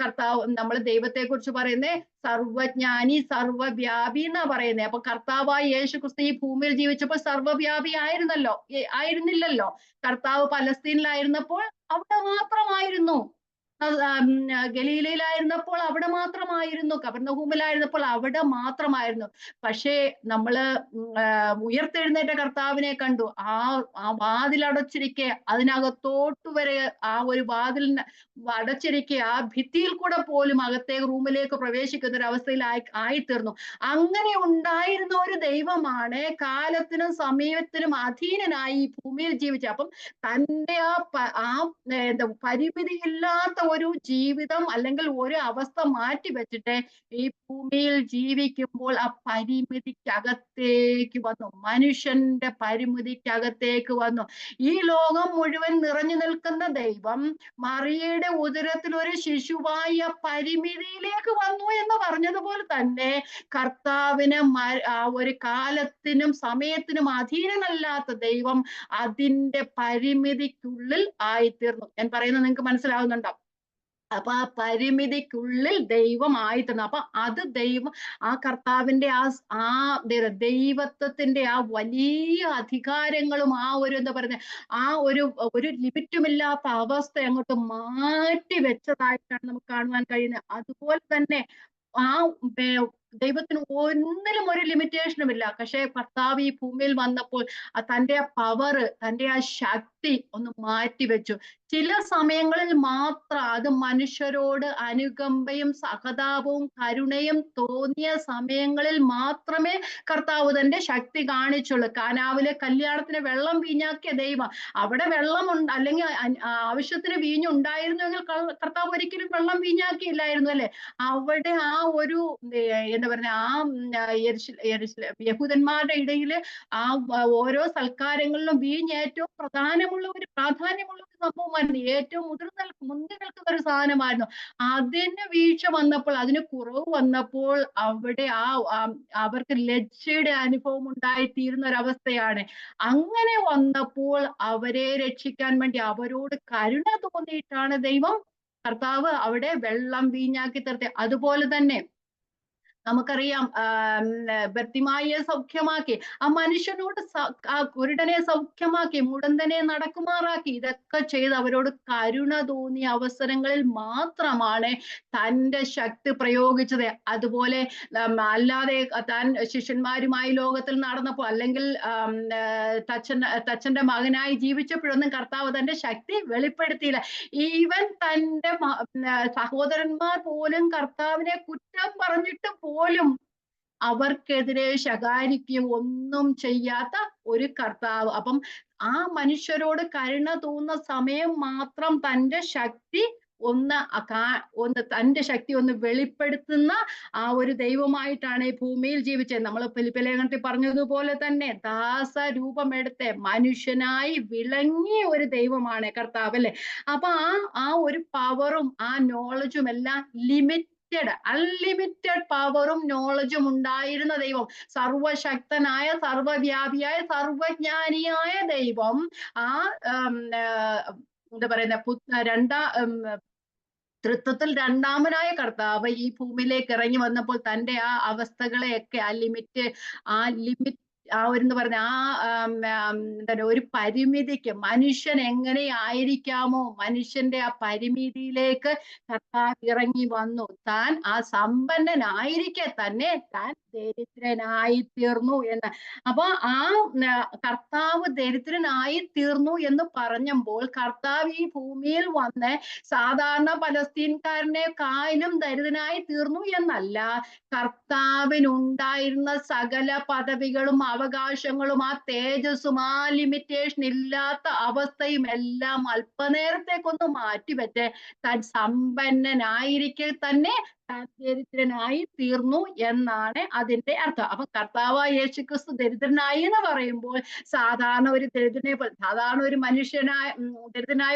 നമ്മൾ ദൈവത്തെ കുറിച്ച് പറയുന്നേ സർവജ്ഞാനി സർവവ്യാപി എന്നാ പറയുന്നത്. അപ്പൊ കർത്താവായ യേശുക്രിസ്തു ഈ ഭൂമിയിൽ ജീവിച്ചപ്പോൾ സർവവ്യാപി ആയിരുന്നില്ലല്ലോ. കർത്താവ് പലസ്തീനിലായിരുന്നപ്പോൾ അവിടെ മാത്രമായിരുന്നു, ഗലീലയിലായിരുന്നപ്പോൾ അവിടെ മാത്രമായിരുന്നു, കഫർന്നഹൂമിലായിരുന്നപ്പോൾ അവിടെ മാത്രമായിരുന്നു. പക്ഷേ നമ്മള് ഉയർത്തെഴുന്നേറ്റ കർത്താവിനെ കണ്ടു. ആ വാതിലടച്ചിരിക്കെ അതിനകത്തോട്ട് വരെ ആ ഒരു വാതിലിന് അടച്ചിരിക്കെ ആ ഭിത്തിയിൽ കൂടെ പോലും അകത്തെ റൂമിലേക്ക് പ്രവേശിക്കുന്ന ഒരു അവസ്ഥയിൽ ആയിത്തീർന്നു. അങ്ങനെ ഉണ്ടായിരുന്ന ഒരു ദൈവമാണ് കാലത്തിനും സമയത്തിനും അധീനനായി ഈ ഭൂമിയിൽ ജീവിച്ചത്. അപ്പം തന്റെ എന്താ പരിമിതിയില്ലാത്ത ഒരു ജീവിതം അല്ലെങ്കിൽ ഒരു അവസ്ഥ മാറ്റി വെച്ചിട്ട് ഈ ഭൂമിയിൽ ജീവിക്കുമ്പോൾ ആ പരിമിതിക്കകത്തേക്ക് വന്നു, മനുഷ്യന്റെ പരിമിതിക്കകത്തേക്ക് വന്നു. ഈ ലോകം മുഴുവൻ നിറഞ്ഞു നിൽക്കുന്ന ദൈവം മറിയയുടെ ഉദരത്തിൽ ഒരു ശിശുവായ പരിമിതിയിലേക്ക് വന്നു എന്ന് പറഞ്ഞതുപോലെ തന്നെ കർത്താവിന് ഒരു കാലത്തിനും സമയത്തിനും അധീനനല്ലാത്ത ദൈവം അതിന്റെ പരിമിതിക്കുള്ളിൽ ആയിത്തീർന്നു. ഞാൻ പറയുന്നത് നിങ്ങൾക്ക് മനസ്സിലാവുന്നുണ്ടോ? അപ്പൊ ആ പരിമിതിക്കുള്ളിൽ ദൈവം ആയിത്തീർന്നു. അപ്പൊ അത് ആ കർത്താവിന്റെ ദൈവത്വത്തിന്റെ ആ വലിയ അധികാരങ്ങളും ആ ഒരു എന്താ പറയുന്നത് ആ ഒരു ലിമിറ്റുമില്ലാത്ത അവസ്ഥ അങ്ങോട്ട് മാറ്റി വെച്ചതായിട്ടാണ് നമുക്ക് കാണുവാൻ കഴിയുന്നത്. അതുപോലെ തന്നെ ആ ദൈവത്തിന് ഒന്നിലും ഒരു ലിമിറ്റേഷനും ഇല്ല. പക്ഷെ കർത്താവ് ഈ ഭൂമിയിൽ വന്നപ്പോൾ തന്റെ ആ പവറ്, തന്റെ ആ ശക്തി ഒന്ന് മാറ്റിവെച്ചു. ചില സമയങ്ങളിൽ മാത്രം അത് മനുഷ്യരോട് അനുകമ്പയും സഹതാപവും കരുണയും തോന്നിയ സമയങ്ങളിൽ മാത്രമേ കർത്താവ് തന്റെ ശക്തി കാണിച്ചുള്ളൂ. കാനാവിലെ കല്യാണത്തിന് വെള്ളം വീഞ്ഞാക്കിയ ദൈവം, അവിടെ വെള്ളം അല്ലെങ്കിൽ ആവശ്യത്തിന് വീഞ്ഞുണ്ടായിരുന്നുവെങ്കിൽ കർത്താവ് ഒരിക്കലും വെള്ളം വീഞ്ഞാക്കിയില്ലായിരുന്നു, അല്ലെ? അവിടെ ആ ഒരു എന്താ പറയുക, ആ യഹൂദന്മാരുടെ ഇടയിൽ ആ ഓരോ സൽക്കാരങ്ങളിലും വീഞ്ഞ് ഏറ്റവും പ്രാധാന്യമുള്ള ഒരു സംഭവമായിരുന്നു. ഏറ്റവും മുന്തി നിൽക്കുന്ന ഒരു സാധനമായിരുന്നു. അതിന് വീഴ്ച വന്നപ്പോൾ, അതിന് കുറവ് വന്നപ്പോൾ അവിടെ അവർക്ക് ലജ്ജയുടെ അനുഭവം ഉണ്ടായിത്തീരുന്ന ഒരവസ്ഥയാണ്. അങ്ങനെ വന്നപ്പോൾ അവരെ രക്ഷിക്കാൻ വേണ്ടി അവരോട് കരുണ തോന്നിയിട്ടാണ് കർത്താവ് അവിടെ വെള്ളം വീഞ്ഞാക്കി തീർത്തെ. അതുപോലെ തന്നെ നമുക്കറിയാം, ബർത്തിമായിയെ സൗഖ്യമാക്കി, ആ മനുഷ്യനോട് ആ കുരുടനെ സൗഖ്യമാക്കി, മുടന്തനെ നടക്കുമാറാക്കി. ഇതൊക്കെ ചെയ്ത് അവരോട് കരുണ തോന്നിയ അവസരങ്ങളിൽ മാത്രമാണ് തന്റെ ശക്തി പ്രയോഗിച്ചത്. അതുപോലെ അല്ലാതെ താൻ ശിഷ്യന്മാരുമായി ലോകത്തിൽ നടന്നപ്പോ, അല്ലെങ്കിൽ തച്ചന്റെ മകനായി ജീവിച്ചപ്പോഴൊന്നും കർത്താവ് തന്റെ ശക്തി വെളിപ്പെടുത്തിയില്ല. ഈവൻ തന്റെ സഹോദരന്മാർ പോലും കർത്താവിനെ കുറ്റം പറഞ്ഞിട്ട് പോലും അവർക്കെതിരെ ശകാരിക്കുകയും ഒന്നും ചെയ്യാത്ത ഒരു കർത്താവ്. അപ്പം ആ മനുഷ്യരോട് കരുണ തോന്നുന്ന സമയം മാത്രം തന്റെ ശക്തി തന്റെ ശക്തി ഒന്ന് വെളിപ്പെടുത്തുന്ന ആ ഒരു ദൈവമായിട്ടാണ് ഈ ഭൂമിയിൽ ജീവിച്ചത്. നമ്മൾ ഫിലിപ്പിയ ലേഖനത്തിൽ പറഞ്ഞതുപോലെ തന്നെ ദാസ രൂപമെടുത്ത് മനുഷ്യനായി വിളങ്ങിയ ഒരു ദൈവമാണ് കർത്താവ്, അല്ലെ? അപ്പൊ ആ ഒരു പവറും ആ നോളജും എല്ലാം അൺലിമിറ്റഡ് പവറും നോളജും ഉണ്ടായിരുന്ന ദൈവം, സർവശക്തനായ, സർവവ്യാപിയായ, സർവജ്ഞാനിയായ ദൈവം, ആ എന്താ പറയുന്ന തൃത്വത്തിൽ രണ്ടാമനായ കർത്താവ് ഈ ഭൂമിയിലേക്ക് ഇറങ്ങി വന്നപ്പോൾ തന്റെ ആ അവസ്ഥകളെയൊക്കെ ആ ലിമിറ്റ് എന്താ പറഞ്ഞ ഒരു പരിമിതിക്ക്, മനുഷ്യൻ എങ്ങനെ ആയിരിക്കാമോ മനുഷ്യന്റെ ആ പരിമിതിയിലേക്ക് കർത്താവ് ഇറങ്ങി വന്നു. താൻ ആ സമ്പന്നനായിരിക്കെ തന്നെ താൻ ദരിദ്രനായി തീർന്നു എന്ന്. അപ്പൊ ആ കർത്താവ് ദരിദ്രനായി തീർന്നു എന്ന് പറഞ്ഞപ്പോൾ, കർത്താവ് ഈ ഭൂമിയിൽ വന്ന് സാധാരണ പലസ്തീൻകാരനെക്കാളും ദരിദ്രനായി തീർന്നു എന്നല്ല, കർത്താവിനുണ്ടായിരുന്ന സകല പദവികളും അവകാശങ്ങളും ആ തേജസ്സും ആ ലിമിറ്റേഷൻ ഇല്ലാത്ത അവസ്ഥയും എല്ലാം അല്പനേരത്തേക്കൊന്ന് മാറ്റിവെച്ച് താൻ സമ്പന്നനായിരിക്കെ തന്നെ താൻ ദരിദ്രനായി തീർന്നു എന്നാണ് അതിന്റെ അർത്ഥം. അപ്പൊ കർത്താവായ യേശുക്രിസ്തു ദരിദ്രനായി എന്ന് പറയുമ്പോൾ സാധാരണ ഒരു ദരിദ്രനായ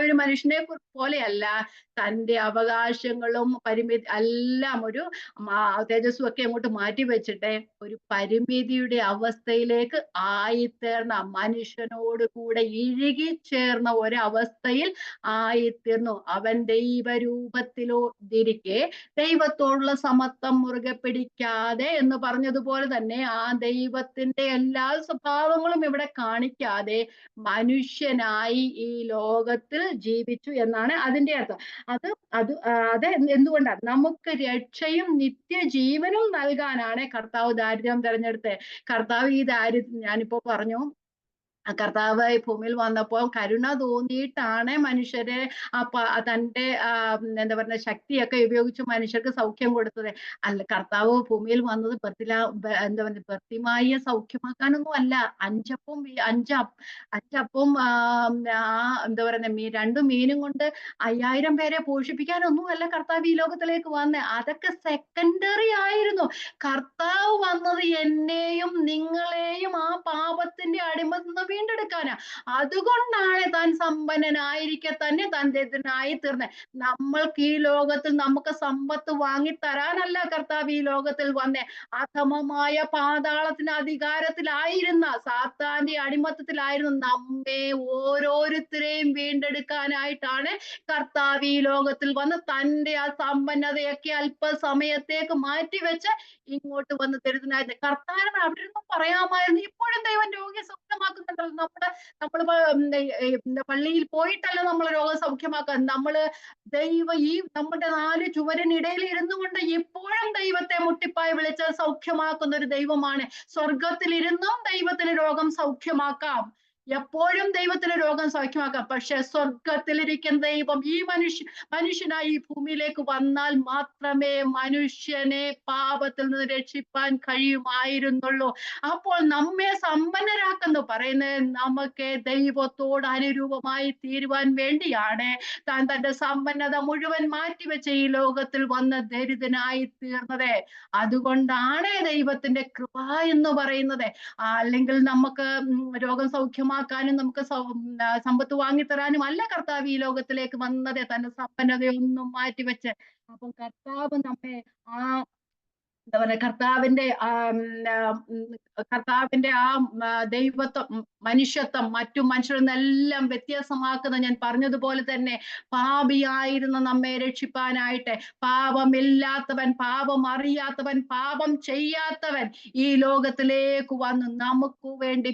ഒരു മനുഷ്യനെ പോലെയല്ല, തന്റെ അവകാശങ്ങളും പരിമിതി എല്ലാം ഒരു തേജസ്സും ഒക്കെ അങ്ങോട്ട് മാറ്റി വെച്ചിട്ട് ഒരു പരിമിതിയുടെ അവസ്ഥയിലേക്ക് ആയിത്തീർന്ന, മനുഷ്യനോട് കൂടെ ഇഴുകിച്ചേർന്ന ഒരവസ്ഥയിൽ ആയിത്തീർന്നു. അവൻ ദൈവരൂപത്തിലോതിരിക്കെ ദൈവത്തോടുള്ള സമത്വം മുറുകെ പിടിക്കാതെ എന്ന് പറഞ്ഞതുപോലെ തന്നെ ആ ദൈവത്തിന്റെ എല്ലാ സ്വഭാവങ്ങളും ഇവിടെ കാണിക്കാതെ മനുഷ്യനായി ഈ ലോകത്തിൽ ജീവിച്ചു എന്നാണ് അതിന്റെ അർത്ഥം. അത് എന്തുകൊണ്ടാണ്? നമുക്ക് രക്ഷയും നിത്യജീവനും നൽകാനാണ് കർത്താവ് ദാരിദ്ര്യം തെരഞ്ഞെടുത്തത്. കർത്താവ് ഈ ദാരിദ്ര്യം, ഞാനിപ്പോ പറഞ്ഞു, കർത്താവ് ഈ ഭൂമിയിൽ വന്നപ്പോൾ കരുണ തോന്നിയിട്ടാണ് മനുഷ്യരെ തന്റെ എന്താ പറയുക ശക്തിയൊക്കെ ഉപയോഗിച്ച് മനുഷ്യർക്ക് സൗഖ്യം കൊടുത്തത്. അല്ല, കർത്താവ് ഭൂമിയിൽ വന്നത് എന്താ പറയുക ബർത്തിമായിയെ സൗഖ്യമാക്കാനൊന്നും അല്ല. അഞ്ചപ്പവും എന്താ പറയുന്ന 2 മീനും കൊണ്ട് 5000 പേരെ പോഷിപ്പിക്കാനൊന്നും അല്ല കർത്താവ് ഈ ലോകത്തിലേക്ക് വന്നേ. അതൊക്കെ സെക്കൻഡറി ആയിരുന്നു. കർത്താവ് വന്നത് എന്നെയും നിങ്ങളെയും ആ പാപത്തിന്റെ അടിമത്തിൽ നിന്ന് വീണ്ടെടുക്കാനാ. അതുകൊണ്ടാണ് താൻ സമ്പന്നനായിരിക്കെ തന്നെ താൻ ദരിദ്രനായി തീർന്നത്. നമ്മൾക്ക് ഈ ലോകത്തിൽ നമുക്ക് സമ്പത്ത് വാങ്ങിത്തരാനല്ല കർത്താവ് ഈ ലോകത്തിൽ വന്നേ. അധമമായ പാതാളത്തിന് അധികാരത്തിലായിരുന്ന, സാത്താന്റെ അടിമത്തത്തിലായിരുന്ന നമ്മെ ഓരോരുത്തരെയും വീണ്ടെടുക്കാനായിട്ടാണ് കർത്താവ് ഈ ലോകത്തിൽ വന്ന് തന്റെ ആ സമ്പന്നതയൊക്കെ അല്പസമയത്തേക്ക് മാറ്റിവെച്ച് ഇങ്ങോട്ട് വന്ന് ദരിദ്രനായത്. കർത്താവിന് അവിടെ ഇരുന്ന് പറയാമായിരുന്നു, ഇപ്പോഴും ദൈവം രോഗിയെ സൗഖ്യമാക്കുന്നുണ്ടല്ലോ. നമ്മള് പള്ളിയിൽ പോയിട്ടല്ല നമ്മൾ രോഗം സൗഖ്യമാക്കാൻ. ഈ നമ്മുടെ 4 ചുവരിനിടയിൽ ഇരുന്നു കൊണ്ട് ഇപ്പോഴും ദൈവത്തെ മുട്ടിപ്പായി വിളിച്ച് സൗഖ്യമാക്കുന്ന ഒരു ദൈവമാണ്. സ്വർഗത്തിൽ ഇരുന്നും ദൈവത്തിന് രോഗം സൗഖ്യമാക്കാം. എപ്പോഴും ദൈവത്തിന് രോഗം സൗഖ്യമാക്കാം. പക്ഷെ സ്വർഗത്തിലിരിക്കുന്ന ദൈവം ഈ മനുഷ്യനായി ഈ ഭൂമിയിലേക്ക് വന്നാൽ മാത്രമേ മനുഷ്യനെ പാപത്തിൽ നിന്ന് രക്ഷിപ്പാൻ കഴിയുമായിരുന്നുള്ളൂ. അപ്പോൾ നമ്മെ സമ്പന്നരാക്കെന്ന് പറയുന്നത് നമുക്ക് ദൈവത്തോട് അനുരൂപമായി തീരുവാൻ വേണ്ടിയാണ്. താൻ തന്റെ സമ്പന്നത മുഴുവൻ മാറ്റിവെച്ച് ഈ ലോകത്തിൽ വന്ന് ദരിദ്രനായി തീർന്നത്. അതുകൊണ്ടാണ് ദൈവത്തിന്റെ കൃപ എന്ന് പറയുന്നത്. അല്ലെങ്കിൽ നമുക്ക് രോഗം സൗഖ്യമാക്കാനും നമുക്ക് സമ്പത്ത് വാങ്ങിത്തരാനും അല്ല കർത്താവ് ഈ ലോകത്തിലേക്ക് വന്നത്, തന്റെ സമ്പന്നതയൊന്നും മാറ്റിവെച്ച്. അപ്പം കർത്താവ് നമ്മെ ആ എന്താ പറയാ കർത്താവിന്റെ ആ ദൈവത്വം, മനുഷ്യത്വം മറ്റു മനുഷ്യരിൽ നിന്നെല്ലാം വ്യത്യാസമാക്കുന്ന, ഞാൻ പറഞ്ഞതുപോലെ തന്നെ പാപിയായിരുന്ന നമ്മെ രക്ഷിപ്പാനായിട്ട്, പാപമില്ലാത്തവൻ, പാപം അറിയാത്തവൻ, പാപം ചെയ്യാത്തവൻ ഈ ലോകത്തിലേക്ക് വന്ന് നമുക്ക് വേണ്ടി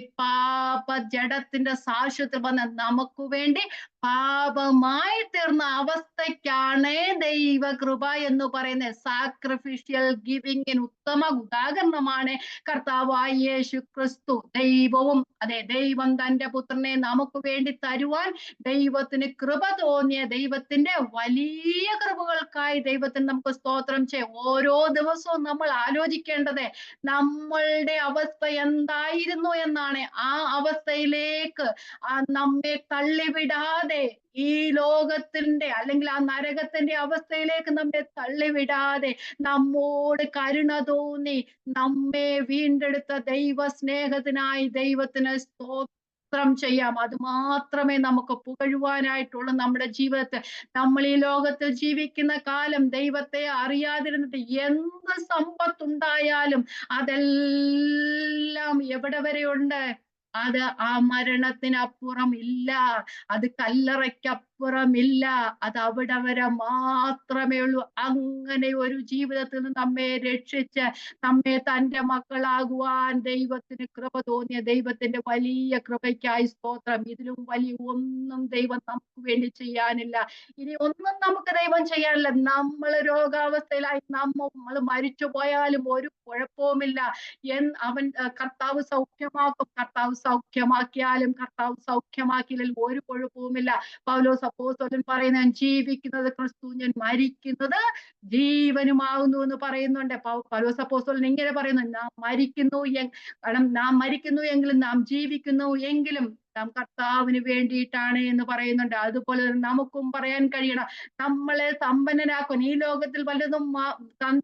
ജഡത്തിന്റെ സാക്ഷ്യത്തിൽ വന്ന് നമുക്ക് വേണ്ടി പാപമായി തീർന്ന അവസ്ഥയ്ക്കാണ് ദൈവകൃപ എന്ന് പറയുന്നത്. സാക്രിഫിഷ്യൽ ഗിവിംഗിന് ഉത്തമ ഉദാഹരണമാണ് കർത്താവായ യേശു ക്രിസ്തു. ദൈവവും അതെ, ദൈവം തന്റെ പുത്രനെ നമുക്ക് വേണ്ടി തരുവാൻ ദൈവത്തിന് കൃപ തോന്നിയ ദൈവത്തിന്റെ വലിയ കൃപകൾക്കായി ദൈവത്തിന് നമുക്ക് സ്തോത്രം ചെയ്യാം. ഓരോ ദിവസവും നമ്മൾ ആലോചിക്കേണ്ടത് നമ്മളുടെ അവസ്ഥ എന്തായിരുന്നു എന്നാണ്. ആ അവസ്ഥയിലേക്ക് നമ്മെ തള്ളിവിടാതെ, ഈ ലോകത്തിന്റെ അല്ലെങ്കിൽ ആ നരകത്തിന്റെ അവസ്ഥയിലേക്ക് നമ്മെ തള്ളിവിടാതെ, നമ്മോട് കരുണ തോന്നി നമ്മെ വീണ്ടെടുത്ത ദൈവ സ്നേഹത്തിനായി ദൈവത്തിന് സ്തോത്രം ചെയ്യാം. അത് മാത്രമേ നമുക്ക് പുകഴുവാനായിട്ടുള്ളൂ. നമ്മുടെ ജീവിതത്തിൽ നമ്മൾ ഈ ലോകത്തിൽ ജീവിക്കുന്ന കാലം ദൈവത്തെ അറിയാതിരുന്നിട്ട് എന്ത് സമ്പത്തുണ്ടായാലും അതെല്ലാം എവിടെ വരെയുണ്ട്? അത് ആ മരണത്തിനപ്പുറം ഇല്ല, അത് കല്ലറയ്ക്കപ്പുറം ഇല്ല, അത് അവിടെ വരെ മാത്രമേ ഉള്ളൂ. അങ്ങനെ ഒരു ജീവിതത്തിൽ നിന്ന് നമ്മെ രക്ഷിച്ച് നമ്മെ തന്റെ മക്കളാകുവാൻ ദൈവത്തിന് കൃപ തോന്നിയ ദൈവത്തിന്റെ വലിയ കൃപയ്ക്കായി സ്തോത്രം. ഇതിലും വലിയ ഒന്നും ദൈവം നമുക്ക് വേണ്ടി ചെയ്യാനില്ല. ഇനി ഒന്നും നമുക്ക് ദൈവം ചെയ്യാനില്ല. നമ്മൾ രോഗാവസ്ഥയിലായി നമ്മൾ മരിച്ചു പോയാലും ഒരു കുഴപ്പവുമില്ല. അവൻ കർത്താവ് സൗഖ്യമാക്കും. കർത്താവ് സൗഖ്യമാക്കിയാലും കർത്താവ് സൗഖ്യമാക്കിയാലും ഒരു കുഴപ്പവുമില്ല. പൗലോസ് അപ്പോസ്തലൻ പറയുന്ന, ജീവിക്കുന്നത് ക്രിസ്തു, ഞാൻ മരിക്കുന്നത് ജീവനുമാകുന്നു എന്ന് പറയുന്നുണ്ട്. പൗലോസ് അപ്പോസ്തലൻ ഇങ്ങനെ പറയുന്നു, നാം മരിക്കുന്നു കാരണം നാം മരിക്കുന്നു എങ്കിലും നാം ജീവിക്കുന്നു എങ്കിലും നാം കർത്താവിന് വേണ്ടിയിട്ടാണ് എന്ന് പറയുന്നുണ്ട്. അതുപോലെ നമുക്കും പറയാൻ കഴിയണം, നമ്മളെ സമ്പന്നനാക്കാൻ ഈ ലോകത്തിൽ വല്ലതും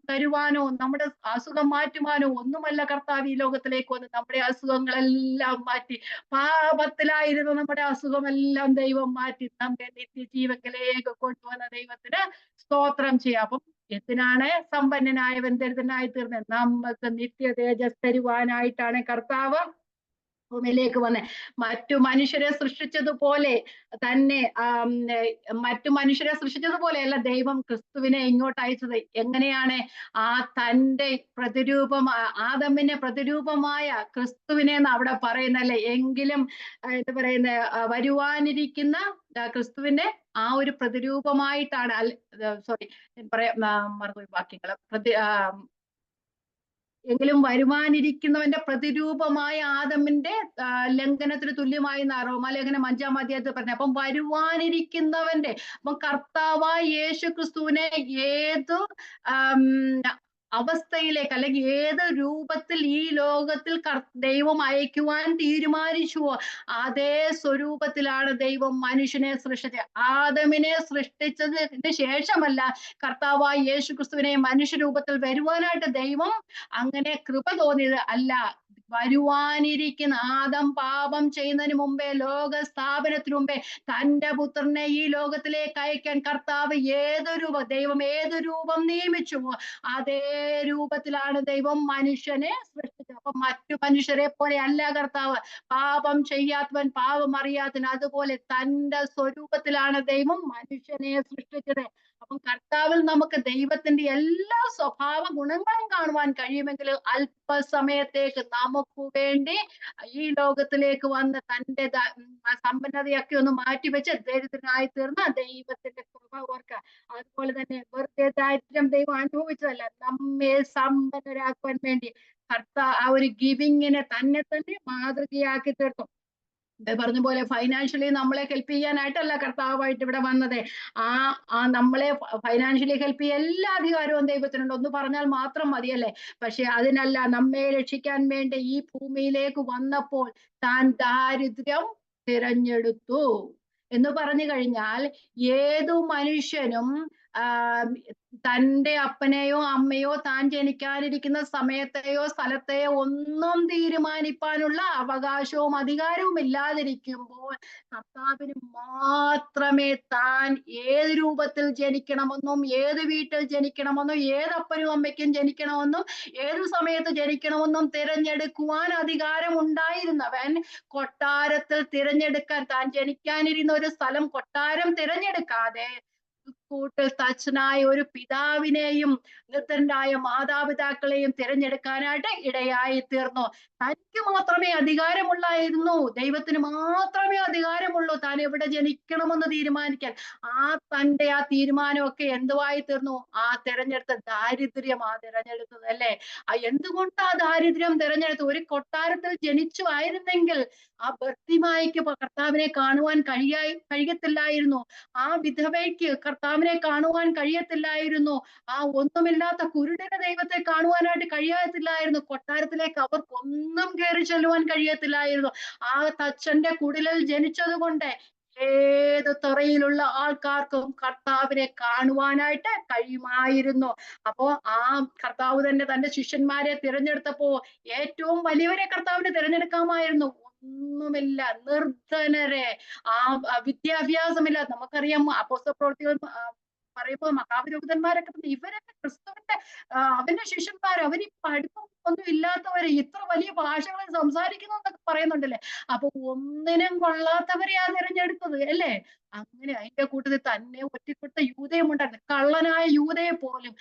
തരുവാനോ നമ്മുടെ അസുഖം മാറ്റുവാനോ ഒന്നുമല്ല കർത്താവ് ഈ ലോകത്തിലേക്ക് വന്ന് നമ്മുടെ അസുഖങ്ങളെല്ലാം മാറ്റി. പാപത്തിലായിരുന്നു നമ്മുടെ അസുഖമെല്ലാം ദൈവം മാറ്റി നമ്മെ നിത്യജീവത്തിലേക്ക് കൊണ്ടുവന്ന ദൈവത്തിന് സ്തോത്രം ചെയ്യാം. അപ്പം എന്തിനാണ് സമ്പന്നനായവൻ ദരിദ്രനായി തീർന്നത്? നമുക്ക് നിത്യ തേജസ് തരുവാനായിട്ടാണ് കർത്താവ് ഭൂമിയിലേക്ക് വന്ന്. മറ്റു മനുഷ്യരെ സൃഷ്ടിച്ചതുപോലെ തന്നെ മറ്റു മനുഷ്യരെ സൃഷ്ടിച്ചതുപോലെയല്ല ദൈവം ക്രിസ്തുവിനെ ഇങ്ങോട്ട് അയച്ചത്. എങ്ങനെയാണ്? ആ തന്റെ ആദമിന്റെ പ്രതിരൂപമായ ക്രിസ്തുവിനെ അവിടെ പറയുന്നല്ലേ. എങ്കിലും എന്താ പറയുന്ന, വരുവാനിരിക്കുന്ന ക്രിസ്തുവിന്റെ ആ ഒരു പ്രതിരൂപമായിട്ടാണ്, മറന്നുപോയി വാക്യങ്ങൾ. എങ്കിലും വരുവാനിരിക്കുന്നവന്റെ പ്രതിരൂപമായ ആദമിന്റെ ലംഘനത്തിന് തുല്യമായി റോമാലേഖനം 5-ാം അധ്യായത്തിൽ പറഞ്ഞു. അപ്പം വരുവാനിരിക്കുന്നവന്റെ, അപ്പം കർത്താവായ യേശു ക്രിസ്തുവിനെ ഏതു അവസ്ഥയിലേക്ക് അല്ലെങ്കിൽ ഏത് രൂപത്തിൽ ഈ ലോകത്തിൽ ദൈവം അയക്കുവാൻ തീരുമാനിച്ചുവോ അതേ സ്വരൂപത്തിലാണ് ദൈവം മനുഷ്യനെ സൃഷ്ടിച്ചത്. ആദമിനെ സൃഷ്ടിച്ചതിന് ശേഷമല്ല കർത്താവായ യേശു ക്രിസ്തുവിനെ മനുഷ്യരൂപത്തിൽ വരുവാനായിട്ട് ദൈവം അങ്ങനെ കൃപ തോന്നിയത് അല്ല. വരുവാനിരിക്കുന്ന ആദം പാപം ചെയ്യുന്നതിന് മുമ്പേ, ലോക സ്ഥാപനത്തിന് മുമ്പേ തന്റെ പുത്രനെ ഈ ലോകത്തിലേക്ക് അയക്കാൻ കർത്താവ് ദൈവം ഏത് രൂപം നിയമിച്ചുവോ അതേ രൂപത്തിലാണ് ദൈവം മനുഷ്യനെ സൃഷ്ടിച്ചത്. അപ്പൊ മറ്റു മനുഷ്യരെ പോലെ അല്ല കർത്താവ്. പാപം ചെയ്യാത്തവൻ, പാപം അറിയാത്തവൻ, അതുപോലെ തന്റെ സ്വരൂപത്തിലാണ് ദൈവം മനുഷ്യനെ സൃഷ്ടിച്ചത്. അപ്പം കർത്താവിൽ നമുക്ക് ദൈവത്തിന്റെ എല്ലാ സ്വഭാവ ഗുണങ്ങളും കാണുവാൻ കഴിയുമെങ്കിൽ അല്പസമയത്തേക്ക് നമുക്ക് വേണ്ടി ഈ ലോകത്തിലേക്ക് വന്ന് തന്റെ സമ്പന്നതയൊക്കെ ഒന്ന് മാറ്റിവെച്ച് ദരിദ്രനായി തീർന്ന ദൈവത്തിന്റെ കൃപ ഓർക്കുക. അതുപോലെ തന്നെ വെറുതെ ദാരിദ്ര്യം ദൈവം അനുഭവിച്ചതല്ല, നമ്മെ സമ്പന്നരാക്കുവാൻ വേണ്ടി ആ ഒരു ഗിവിങ്ങിനെ തന്നെ മാതൃകയാക്കി തീർക്കും. പറഞ്ഞ പോലെ ഫൈനാൻഷ്യലി നമ്മളെ ഹെൽപ്പ് ചെയ്യാനായിട്ടല്ല കർത്താവായിട്ട് ഇവിടെ വന്നത്. ആ നമ്മളെ ഫൈനാൻഷ്യലി ഹെൽപ്പ് ചെയ്യാൻ എല്ലാ അധികാരവും ദൈവത്തിനുണ്ട്. ഒന്ന് പറഞ്ഞാൽ മാത്രം മതിയല്ലേ. പക്ഷെ അതിനല്ല, നമ്മെ രക്ഷിക്കാൻ വേണ്ടി ഈ ഭൂമിയിലേക്ക് വന്നപ്പോൾ താൻ ദാരിദ്ര്യം തിരഞ്ഞെടുത്തു എന്ന് പറഞ്ഞു കഴിഞ്ഞാൽ, ഏതു മനുഷ്യനും ആ തന്റെ അപ്പനെയോ അമ്മയോ താൻ ജനിക്കാനിരിക്കുന്ന സമയത്തെയോ സ്ഥലത്തെയോ ഒന്നും തീരുമാനിപ്പാനുള്ള അവകാശവും അധികാരവും ഇല്ലാതിരിക്കുമ്പോൾ കർത്താവിന് മാത്രമേ താൻ ഏത് രൂപത്തിൽ ജനിക്കണമെന്നും ഏത് വീട്ടിൽ ജനിക്കണമെന്നും ഏതപ്പനും അമ്മയ്ക്കും ജനിക്കണമെന്നും ഏതു സമയത്ത് ജനിക്കണമെന്നും തിരഞ്ഞെടുക്കുവാൻ അധികാരം ഉണ്ടായിരുന്നവൻ കൊട്ടാരത്തിൽ തിരഞ്ഞെടുക്കാൻ, താൻ ജനിക്കാനിരുന്ന ഒരു സ്ഥലം കൊട്ടാരം തിരഞ്ഞെടുക്കാതെ കൂട്ടിൽ തച്ചനായ ഒരു പിതാവിനെയും നിർദ്ധനായ മാതാപിതാക്കളെയും തിരഞ്ഞെടുക്കാനായിട്ട് ഇടയായി തീർന്നു. തനിക്ക് മാത്രമേ അധികാരമുള്ളായിരുന്നു, ദൈവത്തിന് മാത്രമേ അധികാരമുള്ളൂ താൻ എവിടെ ജനിക്കണമെന്ന് തീരുമാനിക്കാൻ. തന്റെ ആ തീരുമാനമൊക്കെ എന്തുവായി തീർന്നു? തിരഞ്ഞെടുത്ത ദാരിദ്ര്യമാ തിരഞ്ഞെടുത്തത്, അല്ലേ? എന്തുകൊണ്ട് ആ ദാരിദ്ര്യം തിരഞ്ഞെടുത്തു? ഒരു കൊട്ടാരത്തിൽ ജനിച്ചു ആയിരുന്നെങ്കിൽ ആ ഭർത്തിമായ്ക്ക് കർത്താവിനെ കാണുവാൻ കഴിയത്തില്ലായിരുന്നു. ആ വിധവയ്ക്ക് കർത്താവിനെ കാണുവാൻ കഴിയത്തില്ലായിരുന്നു. ഒന്നുമില്ലാത്ത കുരുടന് ദൈവത്തെ കാണുവാനായിട്ട് കഴിയത്തില്ലായിരുന്നു. കൊട്ടാരത്തിലേക്ക് അവർക്കൊന്നും കയറി ചെല്ലുവാൻ കഴിയത്തില്ലായിരുന്നു. തച്ചന്റെ കുടിലിൽ ജനിച്ചത് കൊണ്ട് ഏത് തുറയിലുള്ള ആൾക്കാർക്കും കർത്താവിനെ കാണുവാനായിട്ട് കഴിയുമായിരുന്നു. അപ്പോ കർത്താവ് തന്നെ തന്റെ ശിഷ്യന്മാരെ തിരഞ്ഞെടുത്തപ്പോ ഏറ്റവും വലിയവരെ കർത്താവിനെ തിരഞ്ഞെടുക്കാമായിരുന്നു. ഒന്നുമില്ല, നിർധനരെ, വിദ്യാഭ്യാസമില്ല. നമുക്കറിയാം അപ്പോസ്തലപ്രവൃത്തികൾ പറയുമ്പോൾ മഹാപുരോഹിതന്മാരൊക്കെ ഇവരൊക്കെ ക്രിസ്തുവിന്റെ അവന്റെ ശിഷ്യന്മാർ, അവര് പഠിപ്പും ഒന്നും ഇല്ലാത്തവര് ഇത്ര വലിയ ഭാഷകൾ സംസാരിക്കുന്നു എന്നൊക്കെ പറയുന്നുണ്ടല്ലേ. അപ്പൊ ഒന്നിനും കൊള്ളാത്തവരെയാ തിരഞ്ഞെടുത്തത്, അല്ലേ? അങ്ങനെ അതിന്റെ കൂട്ടത്തിൽ തന്നെ ഒറ്റിക്കൊട്ട യൂതയും ഉണ്ടായിരുന്നു. കള്ളനായ യൂതയെ പോലും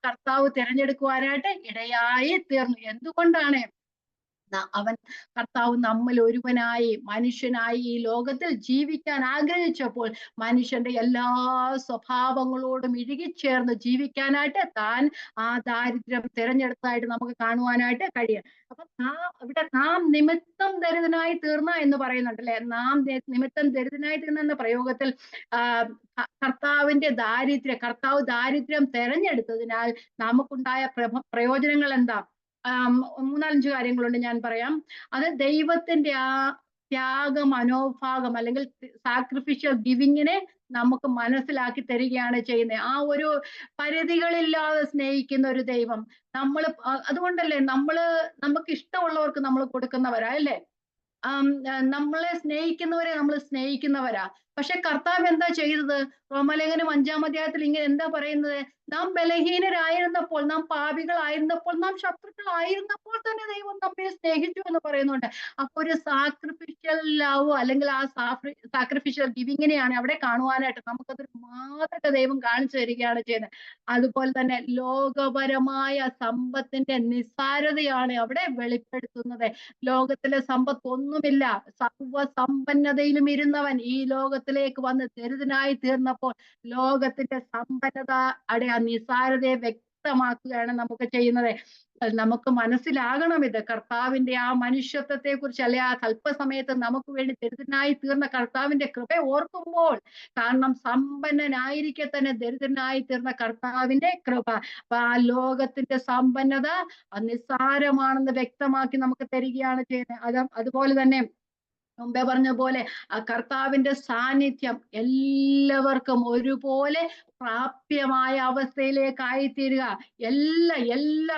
കർത്താവ് തിരഞ്ഞെടുക്കുവാനായിട്ട് ഇടയായി തീർന്നു. എന്തുകൊണ്ടാണ്? അവൻ കർത്താവ് നമ്മിൽ ഒരുവനായി മനുഷ്യനായി ഈ ലോകത്തിൽ ജീവിക്കാൻ ആഗ്രഹിച്ചപ്പോൾ മനുഷ്യന്റെ എല്ലാ സ്വഭാവങ്ങളോടും ഇഴുകിച്ചേർന്ന് ജീവിക്കാനായിട്ട് താൻ ദാരിദ്ര്യം തിരഞ്ഞെടുത്തായിട്ട് നമുക്ക് കാണുവാനായിട്ട് കഴിയും. അപ്പൊ ഇവിടെ നാം നിമിത്തം ദരിദ്രനായി തീർന്ന എന്ന് പറയുന്നുണ്ടല്ലേ. നാം നിമിത്തം ദരിദ്രനായി തീർന്ന എന്ന പ്രയോഗത്തിൽ കർത്താവ് ദാരിദ്ര്യം തെരഞ്ഞെടുത്തതിനാൽ നമുക്കുണ്ടായ പ്രയോജനങ്ങൾ എന്താ? 3-5 കാര്യങ്ങളുണ്ട്, ഞാൻ പറയാം. അത് ദൈവത്തിന്റെ ത്യാഗ മനോഭാവം അല്ലെങ്കിൽ സാക്രിഫിഷ്യൽ ഗിവിങ്ങിനെ നമുക്ക് മനസ്സിലാക്കി തരികയാണ് ചെയ്യുന്നത്. ഒരു പരിധികളില്ലാതെ സ്നേഹിക്കുന്ന ഒരു ദൈവം. അതുകൊണ്ടല്ലേ നമുക്ക് ഇഷ്ടമുള്ളവർക്ക് നമ്മൾ കൊടുക്കുന്നവരാ, അല്ലേ? നമ്മളെ സ്നേഹിക്കുന്നവരെ നമ്മൾ സ്നേഹിക്കുന്നവരാ. പക്ഷെ കർത്താവ് എന്താ ചെയ്തത്? റോമാലേഖനം 5-ാം അധ്യായത്തിൽ ഇങ്ങനെ എന്താ പറയുന്നത്? നാം ബലഹീനരായിരുന്നപ്പോൾ, നാം പാപികളായിരുന്നപ്പോൾ, നാം ശത്രുക്കളായിരുന്നപ്പോൾ തന്നെ ദൈവം നമ്മെ സ്നേഹിച്ചു എന്ന് പറയുന്നുണ്ട്. അപ്പൊ ഒരു സാക്രിഫിഷ്യൽ ലവ് അല്ലെങ്കിൽ സാക്രിഫിഷ്യൽ ഗിവിങ്ങിനെയാണ് അവിടെ കാണുവാനായിട്ട് നമുക്കതൊരു മാതൃക ദൈവം കാണിച്ചു തരികയാണ് ചെയ്യുന്നത്. അതുപോലെ തന്നെ ലോകപരമായ സമ്പത്തിന്റെ നിസ്സാരതയാണ് അവിടെ വെളിപ്പെടുത്തുന്നത്. ലോകത്തിലെ സമ്പത്ത് ഒന്നുമില്ല, സർവസമ്പന്നതയിലും ഇരുന്നവൻ ഈ ലോകത്തിലേക്ക് വന്ന് ദരിദ്രനായി തീർന്നപ്പോൾ ലോകത്തിന്റെ സമ്പന്നത നിസ്സാരതയെ വ്യക്തമാക്കുകയാണ് നമുക്ക് ചെയ്യുന്നത്. നമുക്ക് മനസ്സിലാകണം ഇത്. കർത്താവിന്റെ മനുഷ്യത്വത്തെ കുറിച്ച്, അല്ലെ കൽപ്പസമയത്ത് നമുക്ക് വേണ്ടി ദരിദ്രനായി തീർന്ന കർത്താവിന്റെ കൃപ ഓർക്കുമ്പോൾ, കാരണം സമ്പന്നനായിരിക്കെ തന്നെ ദരിദ്രനായി തീർന്ന കർത്താവിന്റെ കൃപ, അപ്പൊ ലോകത്തിന്റെ സമ്പന്നത നിസ്സാരമാണെന്ന് വ്യക്തമാക്കി നമുക്ക് തരികയാണ് ചെയ്യുന്നത്. അതുപോലെ തന്നെ മുമ്പേ പറഞ്ഞ പോലെ കർത്താവിന്റെ സാന്നിധ്യം എല്ലാവർക്കും ഒരുപോലെ പ്രാപ്യമായ അവസ്ഥയിലേക്കായി തീരുക. എല്ലാ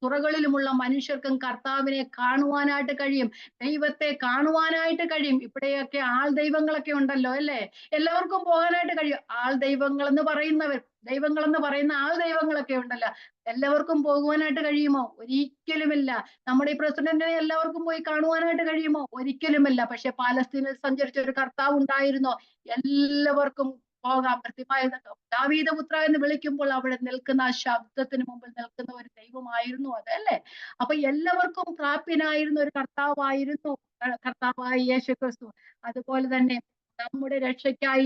തുറകളിലുമുള്ള മനുഷ്യർക്കും കർത്താവിനെ കാണുവാനായിട്ട് കഴിയും, ദൈവത്തെ കാണുവാനായിട്ട് കഴിയും. ഇവിടെയൊക്കെ ദൈവങ്ങളൊക്കെ ഉണ്ടല്ലോ, അല്ലേ? എല്ലാവർക്കും പോകാനായിട്ട് കഴിയും. ദൈവങ്ങൾ എന്ന് പറയുന്ന ദൈവങ്ങളൊക്കെ ഉണ്ടല്ലോ. എല്ലാവർക്കും പോകുവാനായിട്ട് കഴിയുമോ? ഒരിക്കലുമില്ല. നമ്മുടെ ഈ പ്രസിഡന്റിനെ എല്ലാവർക്കും പോയി കാണുവാനായിട്ട് കഴിയുമോ? ഒരിക്കലുമില്ല. പക്ഷെ പാലസ്തീനിൽ സഞ്ചരിച്ച ഒരു കർത്താവ് ഉണ്ടായിരുന്നോ? എല്ലാവർക്കും പോകാം. ദാവീദപുത്ര എന്ന് വിളിക്കുമ്പോൾ അവിടെ നിൽക്കുന്ന ശബ്ദത്തിന് മുമ്പിൽ നിൽക്കുന്ന ഒരു ദൈവമായിരുന്നു അത്, അല്ലേ? അപ്പൊ എല്ലാവർക്കും പ്രാപ്യനായിരുന്ന ഒരു കർത്താവായിരുന്നു കർത്താവായ യേശു ക്രിസ്തു. അതുപോലെ തന്നെ നമ്മുടെ രക്ഷയ്ക്കായി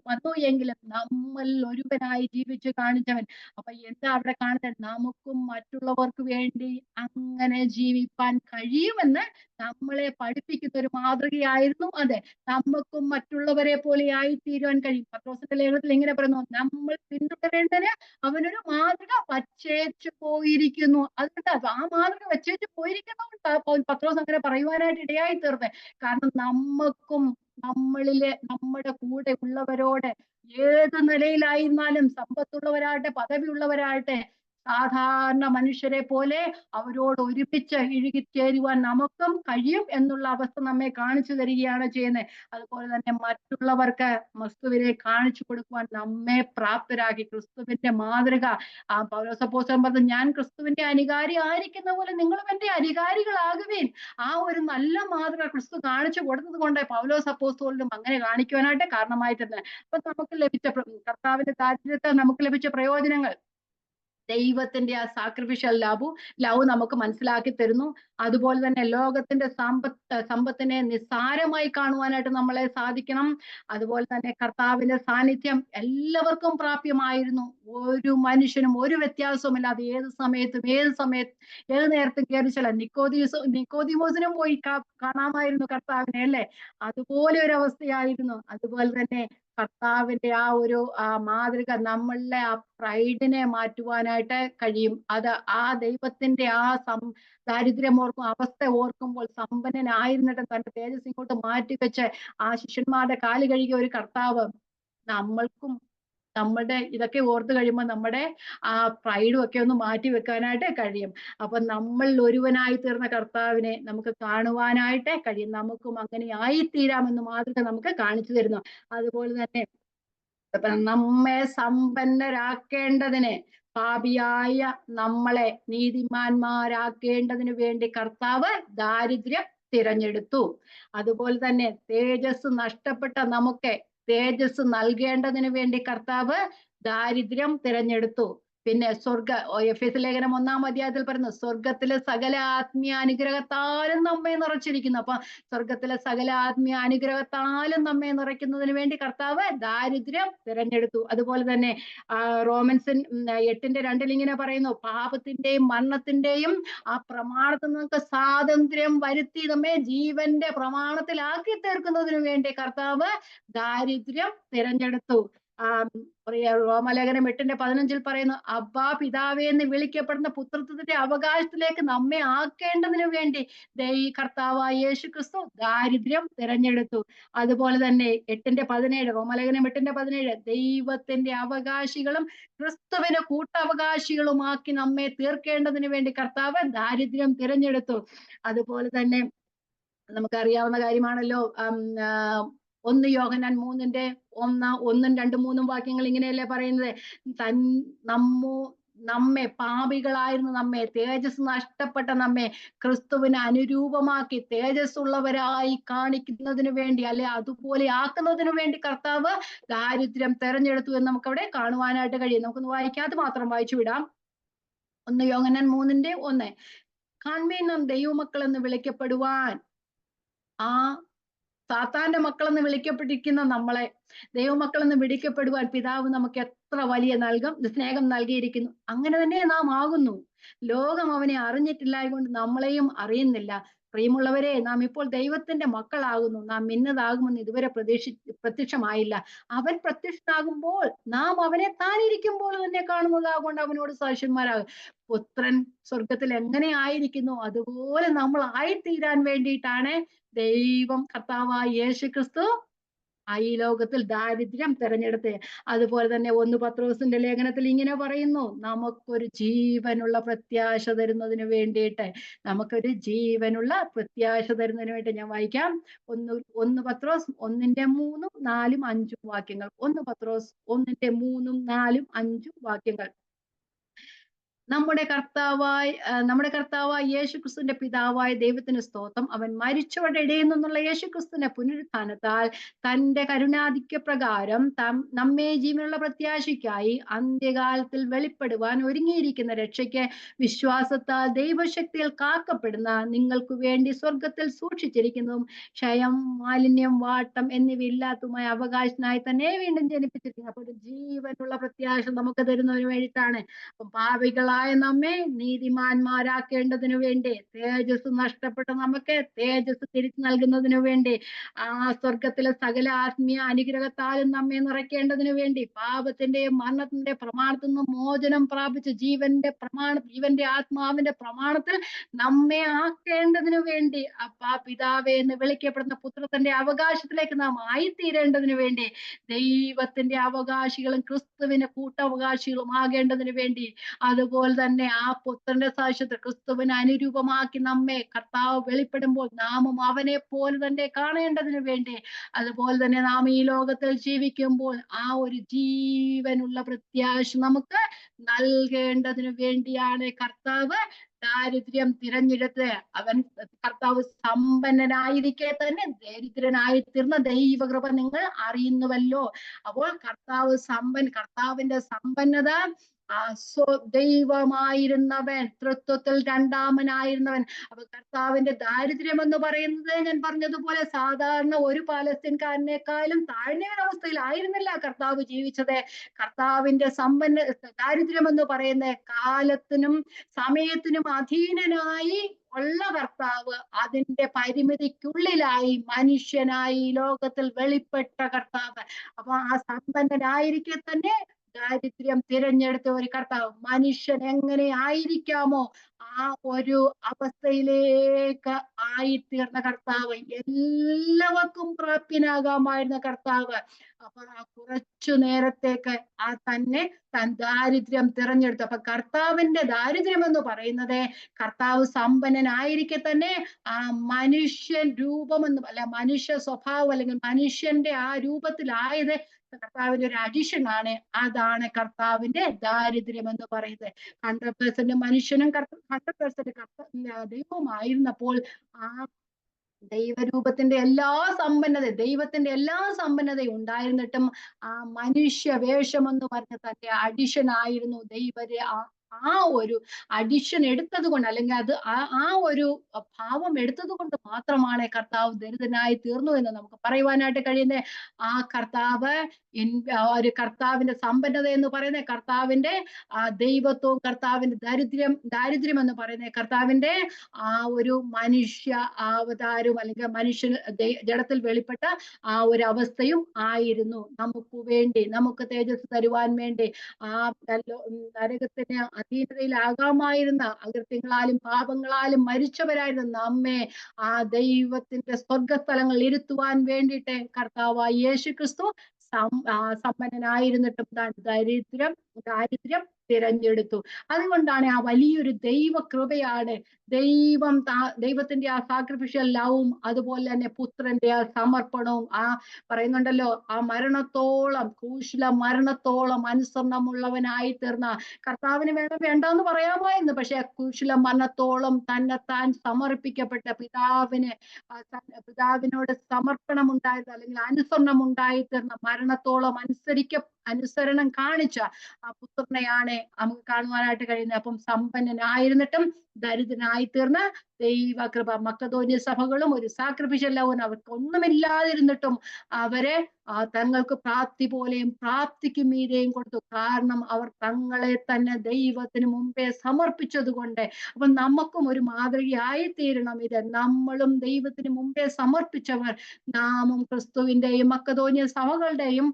വന്നു എങ്കിലും നമ്മൾ ഒരുവനായി ജീവിച്ചു കാണിച്ചവൻ. അപ്പൊ എന്താ അവിടെ കാണുന്നത്? നമുക്കും മറ്റുള്ളവർക്ക് വേണ്ടി അങ്ങനെ ജീവിപ്പാൻ കഴിയുമെന്ന് നമ്മളെ പഠിപ്പിക്കുന്ന ഒരു മാതൃകയായിരുന്നു അത്. നമുക്കും മറ്റുള്ളവരെ പോലെ ആയി തീരുവാൻ കഴിയും. പത്രോസിന്റെ ലേഖനത്തിൽ ഇങ്ങനെ പറയുന്നു, നമ്മൾ പിന്തുടരേണ്ടതിന് അവനൊരു മാതൃക വച്ചേച്ചു പോയിരിക്കുന്നു. അതുകൊണ്ട് ആ മാതൃക വച്ചേച്ചു പോയിരിക്കുന്നു പത്രോസ് അങ്ങനെ പറയുവാനായിട്ട് ഇടയായി തീർന്നത്. കാരണം നമുക്കും നമ്മുടെ കൂടെ ഉള്ളവരോട് ഏത് നിലയിലായിരുന്നാലും, സമ്പത്തുള്ളവരാകട്ടെ പദവിയുള്ളവരാകട്ടെ, സാധാരണ മനുഷ്യരെ പോലെ അവരോട് ഒരുമിച്ച് ഇഴുകിച്ചേരുവാൻ നമുക്കും കഴിയും എന്നുള്ള അവസ്ഥ നമ്മെ കാണിച്ചു തരികയാണ് ചെയ്യുന്നത്. അതുപോലെ തന്നെ മറ്റുള്ളവർക്ക് ക്രിസ്തുവിനെ കാണിച്ചു കൊടുക്കുവാൻ നമ്മെ പ്രാപ്തരാക്കി. ക്രിസ്തുവിന്റെ മാതൃക പൗലോസ് അപ്പോസ്തലൻ പറഞ്ഞു, ഞാൻ ക്രിസ്തുവിന്റെ അനുകാരി ആയിരിക്കുന്ന പോലെ നിങ്ങളും എന്റെ അനുകാരികളാകുവീൻ. ആ ഒരു നല്ല മാതൃക ക്രിസ്തു കാണിച്ചു കൊടുത്തത് കൊണ്ട് പൗലോസ് അപ്പോസ്തലനും അങ്ങനെ കാണിക്കുവാനായിട്ട് കാരണമായിട്ടുണ്ട്. അപ്പൊ നമുക്ക് ലഭിച്ച കർത്താവിന്റെ ദാരിദ്ര്യത്താൽ നമുക്ക് ലഭിച്ച പ്രയോജനങ്ങൾ, ദൈവത്തിന്റെ ആ സാക്രിഫിഷ്യൽ ലവ് നമുക്ക് മനസ്സിലാക്കി തരുന്നു. അതുപോലെ തന്നെ ലോകത്തിന്റെ സമ്പത്തിനെ നിസ്സാരമായി കാണുവാനായിട്ട് നമ്മളെ സാധിക്കണം. അതുപോലെ തന്നെ കർത്താവിന്റെ സാന്നിധ്യം എല്ലാവർക്കും പ്രാപ്യമായിരുന്നു. ഒരു മനുഷ്യനും ഒരു വ്യത്യാസവുമില്ലാതെ ഏത് നേരത്തും കയറി ചെല്ലാൻ. നിക്കോദിമോസിനും പോയി കാണാമായിരുന്നു കർത്താവിനെ, അല്ലേ? അതുപോലെ ഒരു അവസ്ഥയായിരുന്നു. അതുപോലെ തന്നെ കർത്താവിന്റെ ആ ഒരു മാതൃക നമ്മളുടെ ആ പ്രൈഡിനെ മാറ്റുവാനായിട്ട് കഴിയും. അത് ആ ദൈവത്തിന്റെ ആ ദാരിദ്ര്യം അവസ്ഥ ഓർക്കുമ്പോൾ, സമ്പന്നനായിരുന്നിട്ട് തന്റെ തേജസ് ഇങ്ങോട്ട് മാറ്റിവെച്ച് ആ ശിഷ്യന്മാരുടെ കാല് കഴുകിയ ഒരു കർത്താവ് നമ്മൾക്കും നമ്മുടെ ഇതൊക്കെ ഓർത്ത് കഴിയുമ്പോൾ നമ്മുടെ ആ പ്രൈഡും ഒക്കെ ഒന്ന് മാറ്റി വെക്കാനായിട്ട് കഴിയും. അപ്പൊ നമ്മൾ ഒരുവനായി തീർന്ന കർത്താവിനെ നമുക്ക് കാണുവാനായിട്ട് കഴിയും. നമുക്കും അങ്ങനെ ആയിത്തീരാമെന്ന് മാതൃക നമുക്ക് കാണിച്ചു തരുന്നു. അതുപോലെ തന്നെ നമ്മെ സമ്പന്നരാക്കേണ്ടതിന്, പാപിയായ നമ്മളെ നീതിമാന്മാരാക്കേണ്ടതിന് വേണ്ടി കർത്താവ് ദാരിദ്ര്യം തിരഞ്ഞെടുത്തു. അതുപോലെ തന്നെ തേജസ് നഷ്ടപ്പെട്ട നമുക്ക് തേജസ് നൽകേണ്ടതിന് വേണ്ടി കർത്താവ് ദാരിദ്ര്യം തിരഞ്ഞെടുത്തു. പിന്നെ എഫേസ്യ ലേഖനം 1-ാം അധ്യായത്തിൽ പറയുന്നു, സ്വർഗത്തിലെ സകല ആത്മീയ അനുഗ്രഹത്താലും നമ്മെ നിറച്ചിരിക്കുന്നു. അപ്പൊ സ്വർഗത്തിലെ സകല ആത്മീയ അനുഗ്രഹത്താലും നമ്മെ നിറയ്ക്കുന്നതിന് വേണ്ടി കർത്താവ് ദാരിദ്ര്യം തിരഞ്ഞെടുത്തു. അതുപോലെ തന്നെ റോമൻസ് 8:2 ഇങ്ങനെ പറയുന്നു, പാപത്തിന്റെയും മരണത്തിന്റെയും ആ പ്രമാണത്തിൽ നമുക്ക് സ്വാതന്ത്ര്യം വരുത്തി നമ്മെ ജീവന്റെ പ്രമാണത്തിലാക്കി തീർക്കുന്നതിന് വേണ്ടി കർത്താവ് ദാരിദ്ര്യം തിരഞ്ഞെടുത്തു. റോമലേഖനം 8:15 പറയുന്നു, അബ്ബാ പിതാവേ എന്ന് വിളിക്കപ്പെടുന്ന പുത്രത്വത്തിന്റെ അവകാശത്തിലേക്ക് നമ്മെ ആക്കേണ്ടതിന് വേണ്ടി കർത്താവായ യേശു ക്രിസ്തു ദാരിദ്ര്യം തിരഞ്ഞെടുത്തു. അതുപോലെ തന്നെ 8:17 റോമലേഖനം 8:17 ദൈവത്തിന്റെ അവകാശികളും ക്രിസ്തുവിന് കൂട്ടവകാശികളുമാക്കി നമ്മെ തീർക്കേണ്ടതിന് വേണ്ടി കർത്താവ് ദാരിദ്ര്യം തിരഞ്ഞെടുത്തു. അതുപോലെ തന്നെ നമുക്കറിയാവുന്ന കാര്യമാണല്ലോ, 1 യോഹന്നാൻ 3:1, 2, 3 വാക്യങ്ങൾ ഇങ്ങനെയല്ലേ പറയുന്നത്, നമ്മെ പാപികളായിരുന്നു നമ്മെ, തേജസ് നഷ്ടപ്പെട്ട നമ്മെ ക്രിസ്തുവിന് അനുരൂപമാക്കി തേജസ് ഉള്ളവരായി കാണിക്കുന്നതിന് വേണ്ടി, അല്ലെ അതുപോലെ ആക്കുന്നതിന് വേണ്ടി കർത്താവ് ദാരിദ്ര്യം തെരഞ്ഞെടുത്തു എന്ന് നമുക്ക് അവിടെ കാണുവാനായിട്ട് കഴിയും. നമുക്കൊന്ന് വായിക്കാതെ മാത്രം വായിച്ചു വിടാം. 1 യോഹന്നാൻ 3:1, കാൺമീൻ നാം ദൈവമക്കൾ എന്ന് വിളിക്കപ്പെടുവാൻ, ആ സാത്താന്റെ മക്കളെന്ന് വിളിക്കപ്പെട്ടിരിക്കുന്ന നമ്മളെ ദൈവമക്കളെന്ന് വിളിക്കപ്പെടുവാൻ പിതാവ് നമുക്ക് എത്ര വലിയ സ്നേഹം നൽകിയിരിക്കുന്നു. അങ്ങനെ തന്നെ നാം ആകുന്നു. ലോകം അവനെ അറിഞ്ഞിട്ടില്ലായതുകൊണ്ട് നമ്മളെയും അറിയുന്നില്ല. പ്രിയമുള്ളവരെ, നാം ഇപ്പോൾ ദൈവത്തിന്റെ മക്കളാകുന്നു. നാം ഇന്നതാകുമെന്ന് ഇതുവരെ പ്രത്യക്ഷമായില്ല. അവൻ പ്രത്യക്ഷനാകുമ്പോൾ നാം അവനെ താനിരിക്കുമ്പോൾ തന്നെ കാണുന്നതാകൊണ്ട് അവനോട് സാക്ഷ്യന്മാരാകും. പുത്രൻ സ്വർഗത്തിൽ എങ്ങനെ ആയിരിക്കുന്നു അതുപോലെ നമ്മൾ ആയിത്തീരാൻ വേണ്ടിയിട്ടാണ് ദൈവം കർത്താവായ യേശു ക്രിസ്തു ഈ ലോകത്തിൽ ദാരിദ്ര്യം തിരഞ്ഞെടുത്ത്. അതുപോലെ തന്നെ 1 പത്രോസിന്റെ ലേഖനത്തിൽ ഇങ്ങനെ പറയുന്നു, നമുക്കൊരു ജീവനുള്ള പ്രത്യാശ തരുന്നതിന് വേണ്ടിയിട്ട്, നമുക്കൊരു ജീവനുള്ള പ്രത്യാശ തരുന്നതിന് വേണ്ടി ഞാൻ വായിക്കാം. 1 പത്രോസ് 1:3, 4, 5 വാക്യങ്ങൾ. 1 പത്രോസ് 1:3, 4, 5 വാക്യങ്ങൾ. നമ്മുടെ കർത്താവായ യേശുക്രിസ്തുവിന്റെ പിതാവായ ദൈവത്തിന് സ്തോത്രം. അവൻ മരിച്ചവരുടെ ഇടയിൽ നിന്നുള്ള യേശുക്രിസ്തുവിന്റെ പുനരുത്ഥാനത്താൽ തന്റെ കരുണാധിക്യ പ്രകാരം നമ്മെ ജീവനുള്ള പ്രത്യാശയ്ക്കായി അന്ത്യകാലത്തിൽ വെളിപ്പെടുവാൻ ഒരുങ്ങിയിരിക്കുന്ന രക്ഷയ്ക്ക് വിശ്വാസത്താൽ ദൈവശക്തിയിൽ കാക്കപ്പെടുന്ന നിങ്ങൾക്ക് വേണ്ടി സ്വർഗത്തിൽ സൂക്ഷിച്ചിരിക്കുന്നതും ക്ഷയം, മാലിന്യം, വാട്ടം എന്നിവയില്ലാത്തതുമായ അവകാശനായി തന്നെ വീണ്ടും ജനിപ്പിച്ചിരിക്കുന്നു. അപ്പോൾ ഒരു ജീവനുള്ള പ്രത്യാശ നമുക്ക് തരുന്നതിന് വേണ്ടിയിട്ടാണ്. പാപികളായ നമ്മെ നീതിമാന്മാരാക്കേണ്ടതിനു വേണ്ടി, തേജസ് നഷ്ടപ്പെട്ട നമുക്ക് തേജസ് തിരിച്ചു നൽകുന്നതിനു വേണ്ടി, ആ സ്വർഗത്തിലെ സകല ആത്മീയ അനുഗ്രഹത്താലും നമ്മെ നിറയ്ക്കേണ്ടതിനു വേണ്ടി, പാപത്തിന്റെയും മരണത്തിന്റെ പ്രമാണത്തിൽ നിന്ന് മോചനം പ്രാപിച്ച് ജീവന്റെ ആത്മാവിന്റെ പ്രമാണത്തിൽ നമ്മെ ആക്കേണ്ടതിനു വേണ്ടി, അപ്പാ പിതാവേ എന്ന് വിളിക്കപ്പെടുന്ന പുത്രത്തിന്റെ അവകാശത്തിലേക്ക് നാം ആയിത്തീരേണ്ടതിനു വേണ്ടി, ദൈവത്തിന്റെ അവകാശികളും ക്രിസ്തുവിന്റെ കൂട്ടവകാശികളും ആകേണ്ടതിനു വേണ്ടി, അതുപോലെ തന്നെ ആ പുത്രന്റെ സാക്ഷ്യത്തെ ക്രിസ്തുവിനെ അനുരൂപമാക്കി നമ്മെ കർത്താവ് വെളിപ്പെടുമ്പോൾ നാമും അവനെ പോലെ തന്നെ കാണേണ്ടതിനു വേണ്ടി, അതുപോലെ തന്നെ നാം ഈ ലോകത്തിൽ ജീവിക്കുമ്പോൾ ആ ഒരു ജീവനുള്ള പ്രത്യാശ നമുക്ക് നൽകേണ്ടതിനു വേണ്ടിയാണ് കർത്താവ് ദാരിദ്ര്യം തിരഞ്ഞെടുത്ത്. കർത്താവ് സമ്പന്നനായിരിക്കെ തന്നെ ദരിദ്രനായി തീർന്ന ദൈവകൃപ നിങ്ങൾ അറിയുന്നുവല്ലോ. അപ്പോൾ കർത്താവിന്റെ സമ്പന്നത ദൈവമായിരുന്നവൻ, തൃത്വത്തിൽ രണ്ടാമനായിരുന്നവൻ. അപ്പൊ കർത്താവിന്റെ ദാരിദ്ര്യം എന്ന് പറയുന്നത് ഞാൻ പറഞ്ഞതുപോലെ സാധാരണ ഒരു പാലസ്തീൻകാരനേക്കാളും താഴ്ന്ന അവസ്ഥയിലായിരുന്നില്ല കർത്താവ് ജീവിച്ചത്. കർത്താവിന്റെ ദാരിദ്ര്യം എന്ന് പറയുന്ന കാലത്തിനും സമയത്തിനും അധീനനായി ഉള്ള കർത്താവ് അതിന്റെ പരിമിതിക്കുള്ളിലായി മനുഷ്യനായി ലോകത്തിൽ വെളിപ്പെട്ട കർത്താവ്. അപ്പൊ ആ സമ്പന്നനായിരിക്കെ തന്നെ ദാരിദ്ര്യം തിരഞ്ഞെടുത്ത ഒരു കർത്താവ്, മനുഷ്യൻ എങ്ങനെ ആയിരിക്കാമോ ആ ഒരു അവസ്ഥയിലേക്ക് ആയിത്തീർന്ന കർത്താവ്, എല്ലാവർക്കും പ്രാപ്യനാകാമായിരുന്ന കർത്താവ്. അപ്പൊ ആ കുറച്ചു നേരത്തേക്ക് താൻ ദാരിദ്ര്യം തിരഞ്ഞെടുത്തു. അപ്പൊ കർത്താവിന്റെ ദാരിദ്ര്യം എന്ന് പറയുന്നത്, കർത്താവ് സമ്പന്നനായിരിക്കെ തന്നെ ആ മനുഷ്യൻ മനുഷ്യ സ്വഭാവം അല്ലെങ്കിൽ മനുഷ്യന്റെ ആ രൂപത്തിലായത് കർത്താവിന്റെ ഒരു അഡിഷനാണ്. അതാണ് കർത്താവിന്റെ ദാരിദ്ര്യം എന്ന് പറയുന്നത്. 100% മനുഷ്യനും 100% ദൈവമായിരുന്നപ്പോൾ ആ ദൈവത്തിന്റെ എല്ലാ സമ്പന്നതയും ഉണ്ടായിരുന്നിട്ടും ആ മനുഷ്യ വേഷം എന്ന് പറഞ്ഞ തന്റെ അഡിഷൻ ആയിരുന്നു. ആ ഒരു അഡിഷൻ എടുത്തത് കൊണ്ട്, അല്ലെങ്കിൽ ആ ഒരു ഭാവം എടുത്തത് കൊണ്ട് മാത്രമാണ് കർത്താവ് ദരിദ്രനായി തീർന്നു എന്ന് നമുക്ക് പറയുവാനായിട്ട് കഴിയുന്നത്. ആ കർത്താവിന്റെ സമ്പന്നത എന്ന് പറയുന്നത് കർത്താവിന്റെ ദൈവത്വവും, കർത്താവിന്റെ ദാരിദ്ര്യം എന്ന് പറയുന്നത് കർത്താവിന്റെ ആ ഒരു മനുഷ്യ അവതാരവും അല്ലെങ്കിൽ മനുഷ്യൻ ജഡത്തിൽ വെളിപ്പെട്ട ആ ഒരു അവസ്ഥയും ആയിരുന്നു. നമുക്ക് വേണ്ടി, നമുക്ക് തേജസ് തരുവാൻ വേണ്ടി, ആ നരകത്തിന് അധീനതയിലാകാമായിരുന്ന അകൃത്യങ്ങളാലും പാപങ്ങളാലും മരിച്ചവരായിരുന്ന നമ്മെ ആ ദൈവത്തിന്റെ സ്വർഗസ്ഥലങ്ങളിൽ ഇരുത്തുവാൻ വേണ്ടിയിട്ട് കർത്താവായ യേശുക്രിസ്തു സമ്പന്നനായിരുന്നിട്ടും ദാരിദ്ര്യം തിരഞ്ഞെടുത്തു. അതുകൊണ്ടാണ് ആ വലിയൊരു ദൈവകൃപയാണ് ദൈവത്തിന്റെ ആ സാക്രിഫിഷ്യൽ ലവും, അതുപോലെ തന്നെ പുത്രന്റെ ആ സമർപ്പണവും, പറയുന്നുണ്ടല്ലോ, ആ ക്രൂശില മരണത്തോളം അനുസരണമുള്ളവനായി തീർന്ന കർത്താവിന് വേണ്ടെന്ന് പറയാമായിരുന്നു. പക്ഷെ ക്രൂശില മരണത്തോളം താൻ സമർപ്പിക്കപ്പെട്ട പിതാവിനോട് സമർപ്പണം ഉണ്ടായത് അല്ലെങ്കിൽ അനുസരണം ഉണ്ടായി തീർന്ന, മരണത്തോളം അനുസരണം കാണിച്ച ആ പുത്രനെയാണ് നമുക്ക് കാണുവാനായിട്ട് കഴിയുന്നത്. അപ്പം സമ്പന്നനായിരുന്നിട്ടും ദരിദ്രനായി തീർന്ന ദൈവകൃപ. മക്കതോന്യ സഭകളും ഒരു സാക്രിഫിഷ്യൽ ലവും അവർക്ക് ഒന്നുമില്ലാതിരുന്നിട്ടും അവരെ തങ്ങൾക്ക് പ്രാപ്തി പോലെയും പ്രാപ്തിക്ക് മീതെയും കൊടുത്തു. കാരണം അവർ തങ്ങളെ തന്നെ ദൈവത്തിന് മുമ്പേ സമർപ്പിച്ചത് കൊണ്ട്. അപ്പൊ നമുക്കും ഒരു മാതൃകയായി തീരണം ഇത്. നമ്മളും ദൈവത്തിന് മുമ്പേ സമർപ്പിച്ചവർ, നാമും ക്രിസ്തുവിന്റെയും മക്കതോന്യ സഭകളുടെയും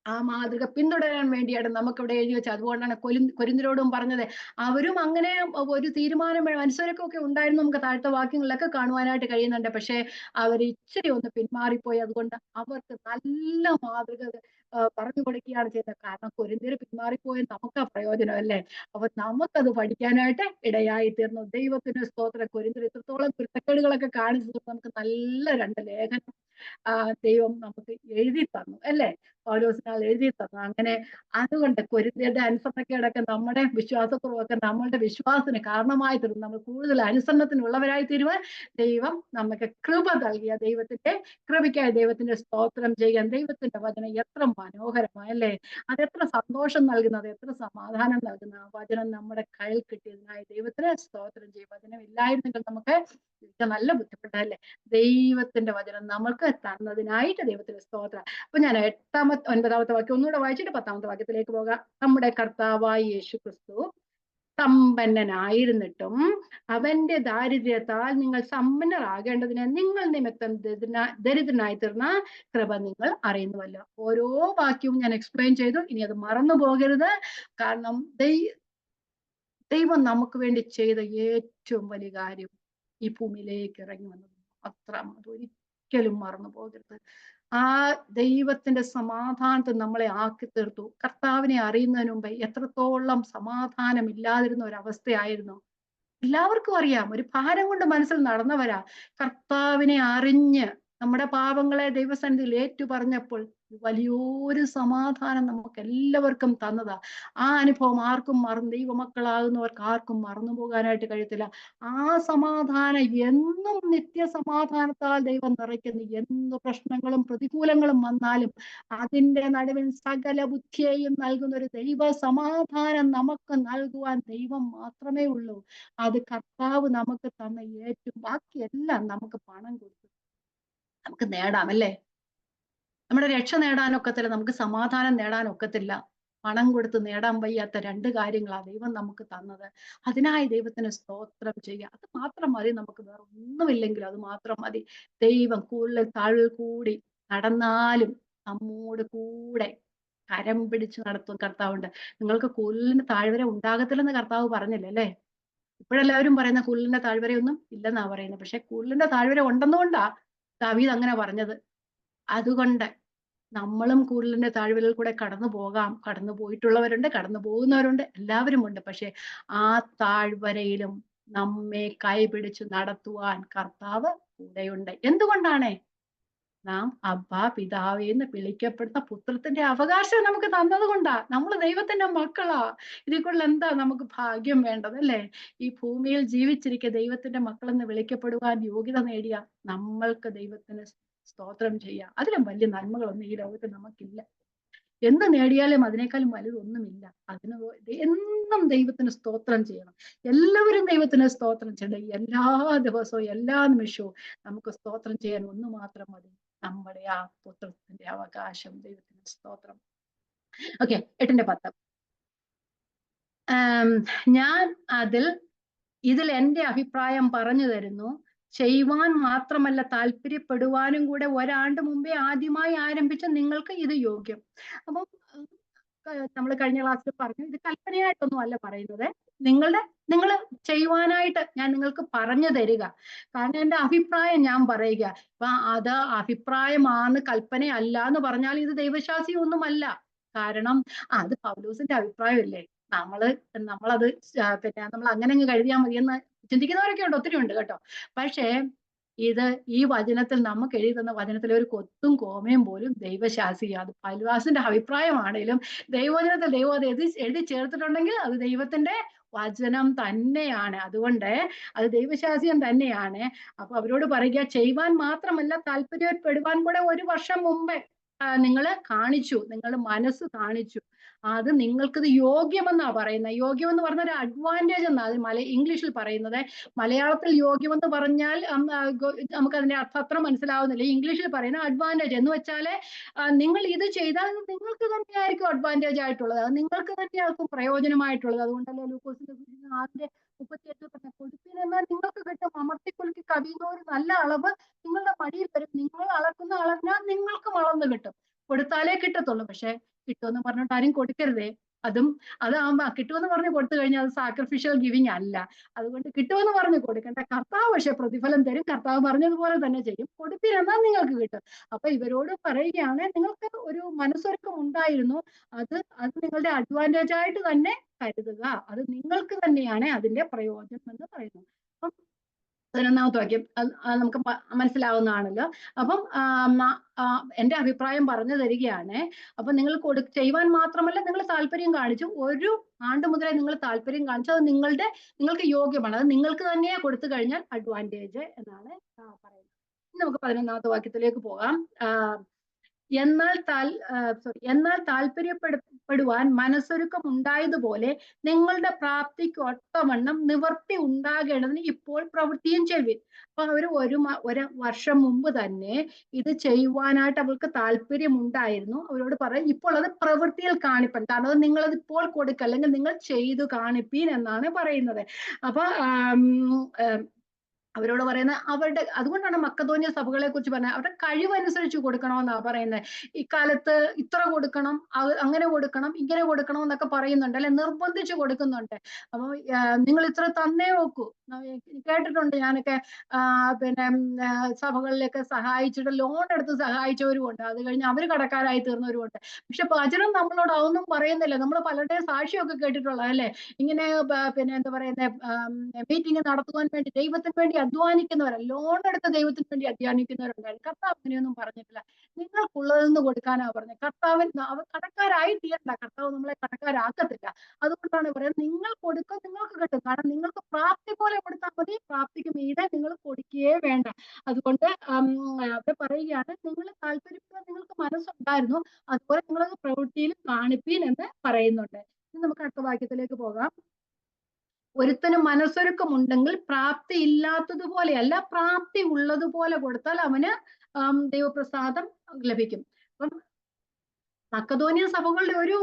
ആ മാതൃക പിന്തുടരാൻ വേണ്ടിയാണ് നമുക്കിവിടെ എഴുതി വെച്ചത്. അതുകൊണ്ടാണ് കൊരിന്ത്യരോടും പറഞ്ഞത്. അവരും അങ്ങനെ ഒരു തീരുമാനം, മനുഷ്യർക്കൊക്കെ ഉണ്ടായിരുന്നു. നമുക്ക് താഴത്തെ വാക്യങ്ങളിലൊക്കെ കാണുവാനായിട്ട് കഴിയുന്നുണ്ട്. പക്ഷെ അവർ ഇച്ചിരി ഒന്ന് പിന്മാറിപ്പോയി. അതുകൊണ്ട് അവർക്ക് നല്ല മാതൃക പറഞ്ഞു കൊടുക്കുകയാണ് ചെയ്തത്. കാരണം കൊരിന്ത്യർ പിന്മാറിപ്പോയി നമുക്ക് പ്രയോജനം അല്ലേ. അപ്പൊ നമുക്കത് പഠിക്കാനായിട്ട് ഇടയായി തീർന്നു. ദൈവത്തിന് സ്തോത്രം. കൊരിന്ത്യർ ഇത്രത്തോളം കുരുത്തക്കേടുകളൊക്കെ കാണിച്ചത് നമുക്ക് നല്ല 2 ലേഖനം ദൈവം നമുക്ക് എഴുതി തന്നു അല്ലേ? പൗലോസിനാൽ എഴുതി തന്നു. അങ്ങനെ അതുകൊണ്ട് കൊരിന്ത്യരുടെ അനുസരണക്കേടൊക്കെ നമ്മുടെ വിശ്വാസക്കുറവൊക്കെ നമ്മളുടെ വിശ്വാസത്തിന് കാരണമായി തീർന്നു. നമ്മൾ കൂടുതൽ അനുസരണത്തിനുള്ളവരായി തീരുവാൻ ദൈവം നമുക്ക് കൃപ നൽകിയ ദൈവത്തിന്റെ കൃപയ്ക്കായി ദൈവത്തിന്റെ സ്തോത്രം ചെയ്യാൻ. ദൈവത്തിന്റെ വചനം എത്ര മനോഹരമായല്ലേ? അതെത്ര സന്തോഷം നൽകുന്നത്, എത്ര സമാധാനം നൽകുന്ന ആ വചനം നമ്മുടെ കയ്യിൽ കിട്ടിയതിനായി ദൈവത്തിന് സ്തോത്രം ചെയ്യും. വചനം ഇല്ലായിരുന്നെങ്കിൽ നമുക്ക് നല്ല ബുദ്ധിമുട്ടല്ലേ? ദൈവത്തിന്റെ വചനം നമുക്ക് തന്നതിനായിട്ട് ദൈവത്തിന് സ്തോത്രം. അപ്പൊ ഞാൻ 9-ാമത്തെ വാക്യം ഒന്നുകൂടെ വായിച്ചിട്ട് 10-ാമത്തെ വാക്യത്തിലേക്ക് പോകാം. നമ്മുടെ കർത്താവായ യേശു ക്രിസ്തു സമ്പന്നനായിരുന്നിട്ടും അവന്റെ ദാരിദ്ര്യത്താൽ നിങ്ങൾ സമ്പന്നരാകേണ്ടതിന് നിങ്ങൾ നിമിത്തം ദരിദ്രനായി തീർന്ന കൃപ നിങ്ങൾ അറിയുന്നുവല്ലോ. ഓരോ വാക്യവും ഞാൻ എക്സ്പ്ലെയിൻ ചെയ്തു. ഇനി അത് മറന്നു പോകരുത്. കാരണം ദൈവം നമുക്ക് വേണ്ടി ചെയ്ത ഏറ്റവും വലിയ കാര്യം ഈ ഭൂമിയിലേക്ക് ഇറങ്ങി വന്നത് മാത്രം. അതൊരിക്കലും മറന്നു പോകരുത്. ആ ദൈവത്തിന്റെ സമാധാനത്തിൽ നമ്മളെ ആക്കി തീർത്തു. കർത്താവിനെ അറിയുന്നതിന് മുമ്പ് എത്രത്തോളം സമാധാനം ഇല്ലാതിരുന്ന ഒരവസ്ഥയായിരുന്നു എല്ലാവർക്കും അറിയാം. ഒരു ഭാരം കൊണ്ട് മനസ്സിൽ നടന്നവരാ. കർത്താവിനെ അറിഞ്ഞ് നമ്മുടെ പാപങ്ങളെ ദൈവസന്നിധിയിൽ ഏറ്റു പറഞ്ഞപ്പോൾ വലിയൊരു സമാധാനം നമുക്ക് എല്ലാവർക്കും തന്നതാ. ആ അനുഭവം ആർക്കും ദൈവമക്കളാകുന്നവർക്ക് ആർക്കും മറന്നു പോകാനായിട്ട് കഴിയത്തില്ല. ആ സമാധാനം എന്നും നിത്യസമാധാനത്താൽ ദൈവം നിറയ്ക്കുന്നു. എന്ത് പ്രശ്നങ്ങളും പ്രതികൂലങ്ങളും വന്നാലും അതിന്റെ നടുവിൽ സകല ബുദ്ധിയെയും നൽകുന്ന ഒരു ദൈവ സമാധാനം നമുക്ക് നൽകുവാൻ ദൈവം മാത്രമേ ഉള്ളൂ. അത് കർത്താവ് നമുക്ക് തന്ന ഏറ്റവും, ബാക്കിയെല്ലാം നമുക്ക് പണം കൊടുത്തു നമുക്ക് നേടാം അല്ലേ? നമ്മുടെ രക്ഷ നേടാനൊക്കത്തില്ല, നമുക്ക് സമാധാനം നേടാനൊക്കത്തില്ല. പണം കൊടുത്ത് നേടാൻ വയ്യാത്ത 2 കാര്യങ്ങളാണ് ദൈവം നമുക്ക് തന്നത്. അതിനായി ദൈവത്തിന് സ്തോത്രം ചെയ്യുക. അത് മാത്രം മതി നമുക്ക്. വേറെ ഒന്നുമില്ലെങ്കിൽ അത് മാത്രം മതി. ദൈവം കൂടുതൽ താഴിൽ കൂടി നടന്നാലും നമ്മോട് കൂടെ കരം പിടിച്ച് നടത്തും കർത്താവുണ്ട്. നിങ്ങൾക്ക് കൂടുതലിന് താഴ്വര ഉണ്ടാകത്തില്ലെന്ന് കർത്താവ് പറഞ്ഞില്ല അല്ലേ? ഇപ്പോഴെല്ലാവരും പറയുന്ന കുല്ലിന്റെ താഴ്വരയൊന്നും ഇല്ലെന്നാ പറയുന്നത്. പക്ഷെ കുല്ലിന്റെ താഴ്വര ഉണ്ടെന്നുകൊണ്ടാ ദാവീദ് അങ്ങനെ പറഞ്ഞത്. അതുകൊണ്ട് നമ്മളും കുല്ലിന്റെ താഴ്വരയിൽ കൂടെ കടന്നു പോകാം. കടന്നു പോയിട്ടുള്ളവരുണ്ട്, കടന്നു പോകുന്നവരുണ്ട്, എല്ലാവരും ഉണ്ട്. പക്ഷെ ആ താഴ്വരയിലും നമ്മെ കൈപിടിച്ച് നടത്തുവാൻ കർത്താവ് കൂടെയുണ്ട്. എന്തുകൊണ്ടാണ്? നാം അബ്ബാ പിതാവേ എന്ന് വിളിക്കപ്പെടുന്ന പുത്രത്തിന്റെ അവകാശം നമുക്ക് തന്നത് കൊണ്ടാ. നമ്മൾ ദൈവത്തിന്റെ മക്കളാ. ഇതിൽ കൂടുതൽ എന്താ നമുക്ക് ഭാഗ്യം വേണ്ടത് അല്ലേ? ഈ ഭൂമിയിൽ ജീവിച്ചിരിക്കെ ദൈവത്തിന്റെ മക്കളെന്ന് വിളിക്കപ്പെടുവാൻ യോഗ്യത നേടിയ നമ്മൾക്ക് ദൈവത്തിന് സ്തോത്രം ചെയ്യാം. അതിലും വലിയ നന്മകളൊന്നും ഈ ലോകത്ത് നമുക്കില്ല. എന്ത് നേടിയാലും അതിനേക്കാളും വലുതൊന്നുമില്ല. അതിന് എന്നും ദൈവത്തിന് സ്തോത്രം ചെയ്യണം. എല്ലാവരും ദൈവത്തിന് സ്തോത്രം ചെയ്യണം. എല്ലാ ദിവസവും എല്ലാ നിമിഷവും നമുക്ക് സ്തോത്രം ചെയ്യാൻ ഒന്ന് മാത്രം മതി. നമ്മുടെ ആ പുത്രത്തിന്റെ അവകാശം. ദൈവത്തിന് സ്തോത്രം. ഓക്കെ, 8-10. ഞാൻ ഇതിൽ എൻ്റെ അഭിപ്രായം പറഞ്ഞു തരുന്നു. ചെയ്യുവാൻ മാത്രമല്ല താല്പര്യപ്പെടുവാനും കൂടെ ഒരാണ്ട് മുമ്പേ ആദ്യമായി ആരംഭിച്ച നിങ്ങൾക്ക് ഇത് യോഗ്യം. അപ്പം നമ്മൾ കഴിഞ്ഞ ക്ലാസ്സിൽ പറഞ്ഞു, ഇത് കൽപ്പനയായിട്ടൊന്നും അല്ല പറയുന്നത്. നിങ്ങൾ ചെയ്യുവാനായിട്ട് ഞാൻ നിങ്ങൾക്ക് പറഞ്ഞു തരിക. കാരണം എൻ്റെ അഭിപ്രായം ഞാൻ പറയുക. അപ്പൊ അത് അഭിപ്രായമാണ്, കൽപ്പനയല്ല എന്ന് പറഞ്ഞാൽ ഇത് ദൈവശാസ്ത്രീയമൊന്നുമല്ല. കാരണം അത് പൗലോസിന്റെ അഭിപ്രായമല്ലേ. നമ്മളത് പിന്നെ നമ്മൾ അങ്ങനെ അങ്ങ് കരുതിയാൽ മതിയെന്ന് ചിന്തിക്കുന്നവരൊക്കെ ഉണ്ട്, ഒത്തിരി ഉണ്ട് കേട്ടോ. പക്ഷേ ഇത് ഈ വചനത്തിൽ നമുക്ക് എഴുതി തന്ന വചനത്തിലെ ഒരു കൊത്തും കോമയും പോലും ദൈവശാസ്ത്രീയ. അത് പൗലോസിന്റെ അഭിപ്രായമാണേലും ദൈവവചനത്തിൽ ദൈവം അത് എഴുതി ചേർത്തിട്ടുണ്ടെങ്കിൽ അത് ദൈവത്തിന്റെ വചനം തന്നെയാണ്. അതുകൊണ്ട് അത് ദൈവശാസ്ത്രം തന്നെയാണ്. അപ്പൊ അവരോട് പറയുക, ചെയ്യുവാൻ മാത്രമല്ല താല്പര്യപ്പെടുവാൻ കൂടെ 1 വർഷം മുമ്പേ നിങ്ങൾ കാണിച്ചു, നിങ്ങൾ മനസ്സ് കാണിച്ചു. അത് നിങ്ങൾക്കിത് യോഗ്യമെന്നാ പറയുന്നത്. യോഗ്യമെന്ന് പറഞ്ഞ ഒരു അഡ്വാൻറ്റേജ് എന്നാ അത് ഇംഗ്ലീഷിൽ പറയുന്നത്. മലയാളത്തിൽ യോഗ്യമെന്ന് പറഞ്ഞാൽ നമുക്ക് അതിന്റെ അർത്ഥം അത്ര മനസ്സിലാവുന്നില്ല. ഇംഗ്ലീഷിൽ പറയുന്ന അഡ്വാൻറ്റേജ് എന്ന് വെച്ചാല് നിങ്ങൾ ഇത് ചെയ്താൽ നിങ്ങൾക്ക് തന്നെയായിരിക്കും അഡ്വാൻറ്റേജ് ആയിട്ടുള്ളത്. അത് നിങ്ങൾക്ക് തന്നെയായിരിക്കും പ്രയോജനമായിട്ടുള്ളത്. അതുകൊണ്ടല്ലേ ലൂക്കോസിന്റെ 6:38 പറഞ്ഞ കൊടുപ്പിനെന്നാൽ നിങ്ങൾക്ക് കിട്ടും, അമർത്തിക്കുലുക്കി കവിയുന്ന ഒരു നല്ല അളവ് നിങ്ങളുടെ മടിയിൽ വരും, നിങ്ങൾ അളക്കുന്ന അളവിനാൽ നിങ്ങൾക്കും അളന്ന് കിട്ടും. കൊടുത്താലേ കിട്ടത്തുള്ളൂ. പക്ഷെ കിട്ടുമെന്ന് പറഞ്ഞിട്ട് ആരും കൊടുക്കരുതേ. അതാകുമ്പോ കിട്ടുമെന്ന് പറഞ്ഞ് കൊടുത്തു കഴിഞ്ഞാൽ അത് സാക്രിഫിഷ്യൽ ഗിവിങ് അല്ല. അതുകൊണ്ട് കിട്ടുമെന്ന് പറഞ്ഞ് കൊടുക്കേണ്ട. കർത്താവ് പക്ഷെ പ്രതിഫലം തരും. കർത്താവ് പറഞ്ഞതുപോലെ തന്നെ ചെയ്യും. കൊടുപ്പിനെന്നാൽ നിങ്ങൾക്ക് കിട്ടും. അപ്പൊ ഇവരോട് പറയുകയാണ്, നിങ്ങൾക്ക് ഒരു മനസ്സൊരുക്കം ഉണ്ടായിരുന്നു. അത് നിങ്ങളുടെ അഡ്വാൻറ്റേജ് ആയിട്ട് തന്നെ കരുതുക. അത് നിങ്ങൾക്ക് തന്നെയാണ് അതിന്റെ പ്രയോജനം എന്ന് പറയുന്നു. അപ്പം 11-ാമത്തെ വാക്യം അത് നമുക്ക് മനസ്സിലാവുന്നതാണല്ലോ. അപ്പം എന്റെ അഭിപ്രായം പറഞ്ഞു തരികയാണ്. അപ്പൊ നിങ്ങൾ ചെയ്യുവാൻ മാത്രമല്ല, നിങ്ങൾ താല്പര്യം കാണിച്ചു. ഒരു ആണ്ട് മുതലേ നിങ്ങൾ താല്പര്യം കാണിച്ചു. അത് നിങ്ങൾക്ക് യോഗ്യമാണ്. അത് നിങ്ങൾക്ക് തന്നെ കൊടുത്തു കഴിഞ്ഞാൽ അഡ്വാൻറ്റേജ് എന്നാണ് പറയുന്നത്. നമുക്ക് 11-ാമത്തെ വാക്യത്തിലേക്ക് പോകാം. എന്നാൽ താല്പര്യപ്പെടുവാൻ മനസ്സൊരുക്കം ഉണ്ടായതുപോലെ നിങ്ങളുടെ പ്രാപ്തിക്ക് ഒത്തവണ്ണം നിവർത്തി ഉണ്ടാകേണ്ടതിന് ഇപ്പോൾ പ്രവൃത്തിയും ചെയ്യുവിൻ. അപ്പൊ അവര് ഒരു വർഷം മുമ്പ് തന്നെ ഇത് ചെയ്യുവാനായിട്ട് അവർക്ക് താല്പര്യം ഉണ്ടായിരുന്നു. അവരോട് പറയും, ഇപ്പോൾ അത് പ്രവൃത്തിയിൽ കാണിപ്പൻ. കാരണം അത് നിങ്ങളത് ഇപ്പോൾ കൊടുക്കുക, അല്ലെങ്കിൽ നിങ്ങൾ ചെയ്തു കാണിപ്പീൻ എന്നാണ് പറയുന്നത്. അപ്പൊ അവരോട് പറയുന്നത് അതുകൊണ്ടാണ് മക്കതോന്യ സഭകളെ കുറിച്ച് പറഞ്ഞത് അവരുടെ കഴിവനുസരിച്ച് കൊടുക്കണമെന്നാണ് പറയുന്നത്. ഇക്കാലത്ത് ഇത്ര കൊടുക്കണം, അങ്ങനെ കൊടുക്കണം, ഇങ്ങനെ കൊടുക്കണം എന്നൊക്കെ പറയുന്നുണ്ട്, അല്ലെ, നിർബന്ധിച്ച് കൊടുക്കുന്നുണ്ട്. അപ്പൊ നിങ്ങൾ ഇത്ര തന്നേ നോക്കൂ. കേട്ടിട്ടുണ്ട് ഞാനൊക്കെ പിന്നെ സഭകളിലൊക്കെ സഹായിച്ചിട്ട് ലോൺ എടുത്ത് സഹായിച്ചവരും ഉണ്ട്. അത് കഴിഞ്ഞ് അവര് കടക്കാരായി തീർന്നവരും ഉണ്ട്. പക്ഷെ വചനം നമ്മളോട് അതൊന്നും പറയുന്നില്ല. നമ്മൾ പലരുടെയും സാക്ഷിയൊക്കെ കേട്ടിട്ടുള്ള, അല്ലെ, ഇങ്ങനെ പിന്നെ എന്താ പറയുന്നത്, മീറ്റിംഗ് നടത്തുവാൻ വേണ്ടി ദൈവത്തിന് വേണ്ടി അധ്വാനിക്കുന്നവരല്ല, ലോൺ എടുത്ത് ദൈവത്തിന് വേണ്ടി അധ്വാനിക്കുന്നവരുണ്ടായിരുന്നു. കർത്താവ് അങ്ങനെയൊന്നും പറഞ്ഞിട്ടില്ല. നിങ്ങൾക്കുള്ളതെന്ന് കൊടുക്കാനാ പറഞ്ഞത്. കടക്കാരായി തീരണ്ട. കർത്താവ് നമ്മളെ കടക്കാരാക്കത്തില്ല. അതുകൊണ്ടാണ് പറയുന്നത്, നിങ്ങൾ കൊടുക്കുക, നിങ്ങൾക്ക് കിട്ടും. കാരണം നിങ്ങൾക്ക് പ്രാപ്തി പോലെ കൊടുത്താൽ മതി, പ്രാപ്തിക്ക് മീതെ നിങ്ങൾ കൊടുക്കുകയേ വേണ്ട. അതുകൊണ്ട് അവിടെ പറയുകയാണ്, നിങ്ങൾ താല്പര്യപ്പെടാൻ നിങ്ങൾക്ക് മനസ്സുണ്ടായിരുന്നു, അതുപോലെ നിങ്ങളത് പ്രവൃത്തിയിലും കാണിപ്പീൻ എന്ന് പറയുന്നുണ്ട്. ഇനി നമുക്ക് അടുത്ത വാക്യത്തിലേക്ക് പോകാം. ഒരുത്തന് മനസ്സൊരുക്കമുണ്ടെങ്കിൽ പ്രാപ്തി ഇല്ലാത്തതുപോലെയല്ല, പ്രാപ്തി ഉള്ളതുപോലെ കൊടുത്താൽ അവന് ദൈവപ്രസാദം ലഭിക്കും. അപ്പം മക്കതോനിയ സഭകളുടെ ഒരു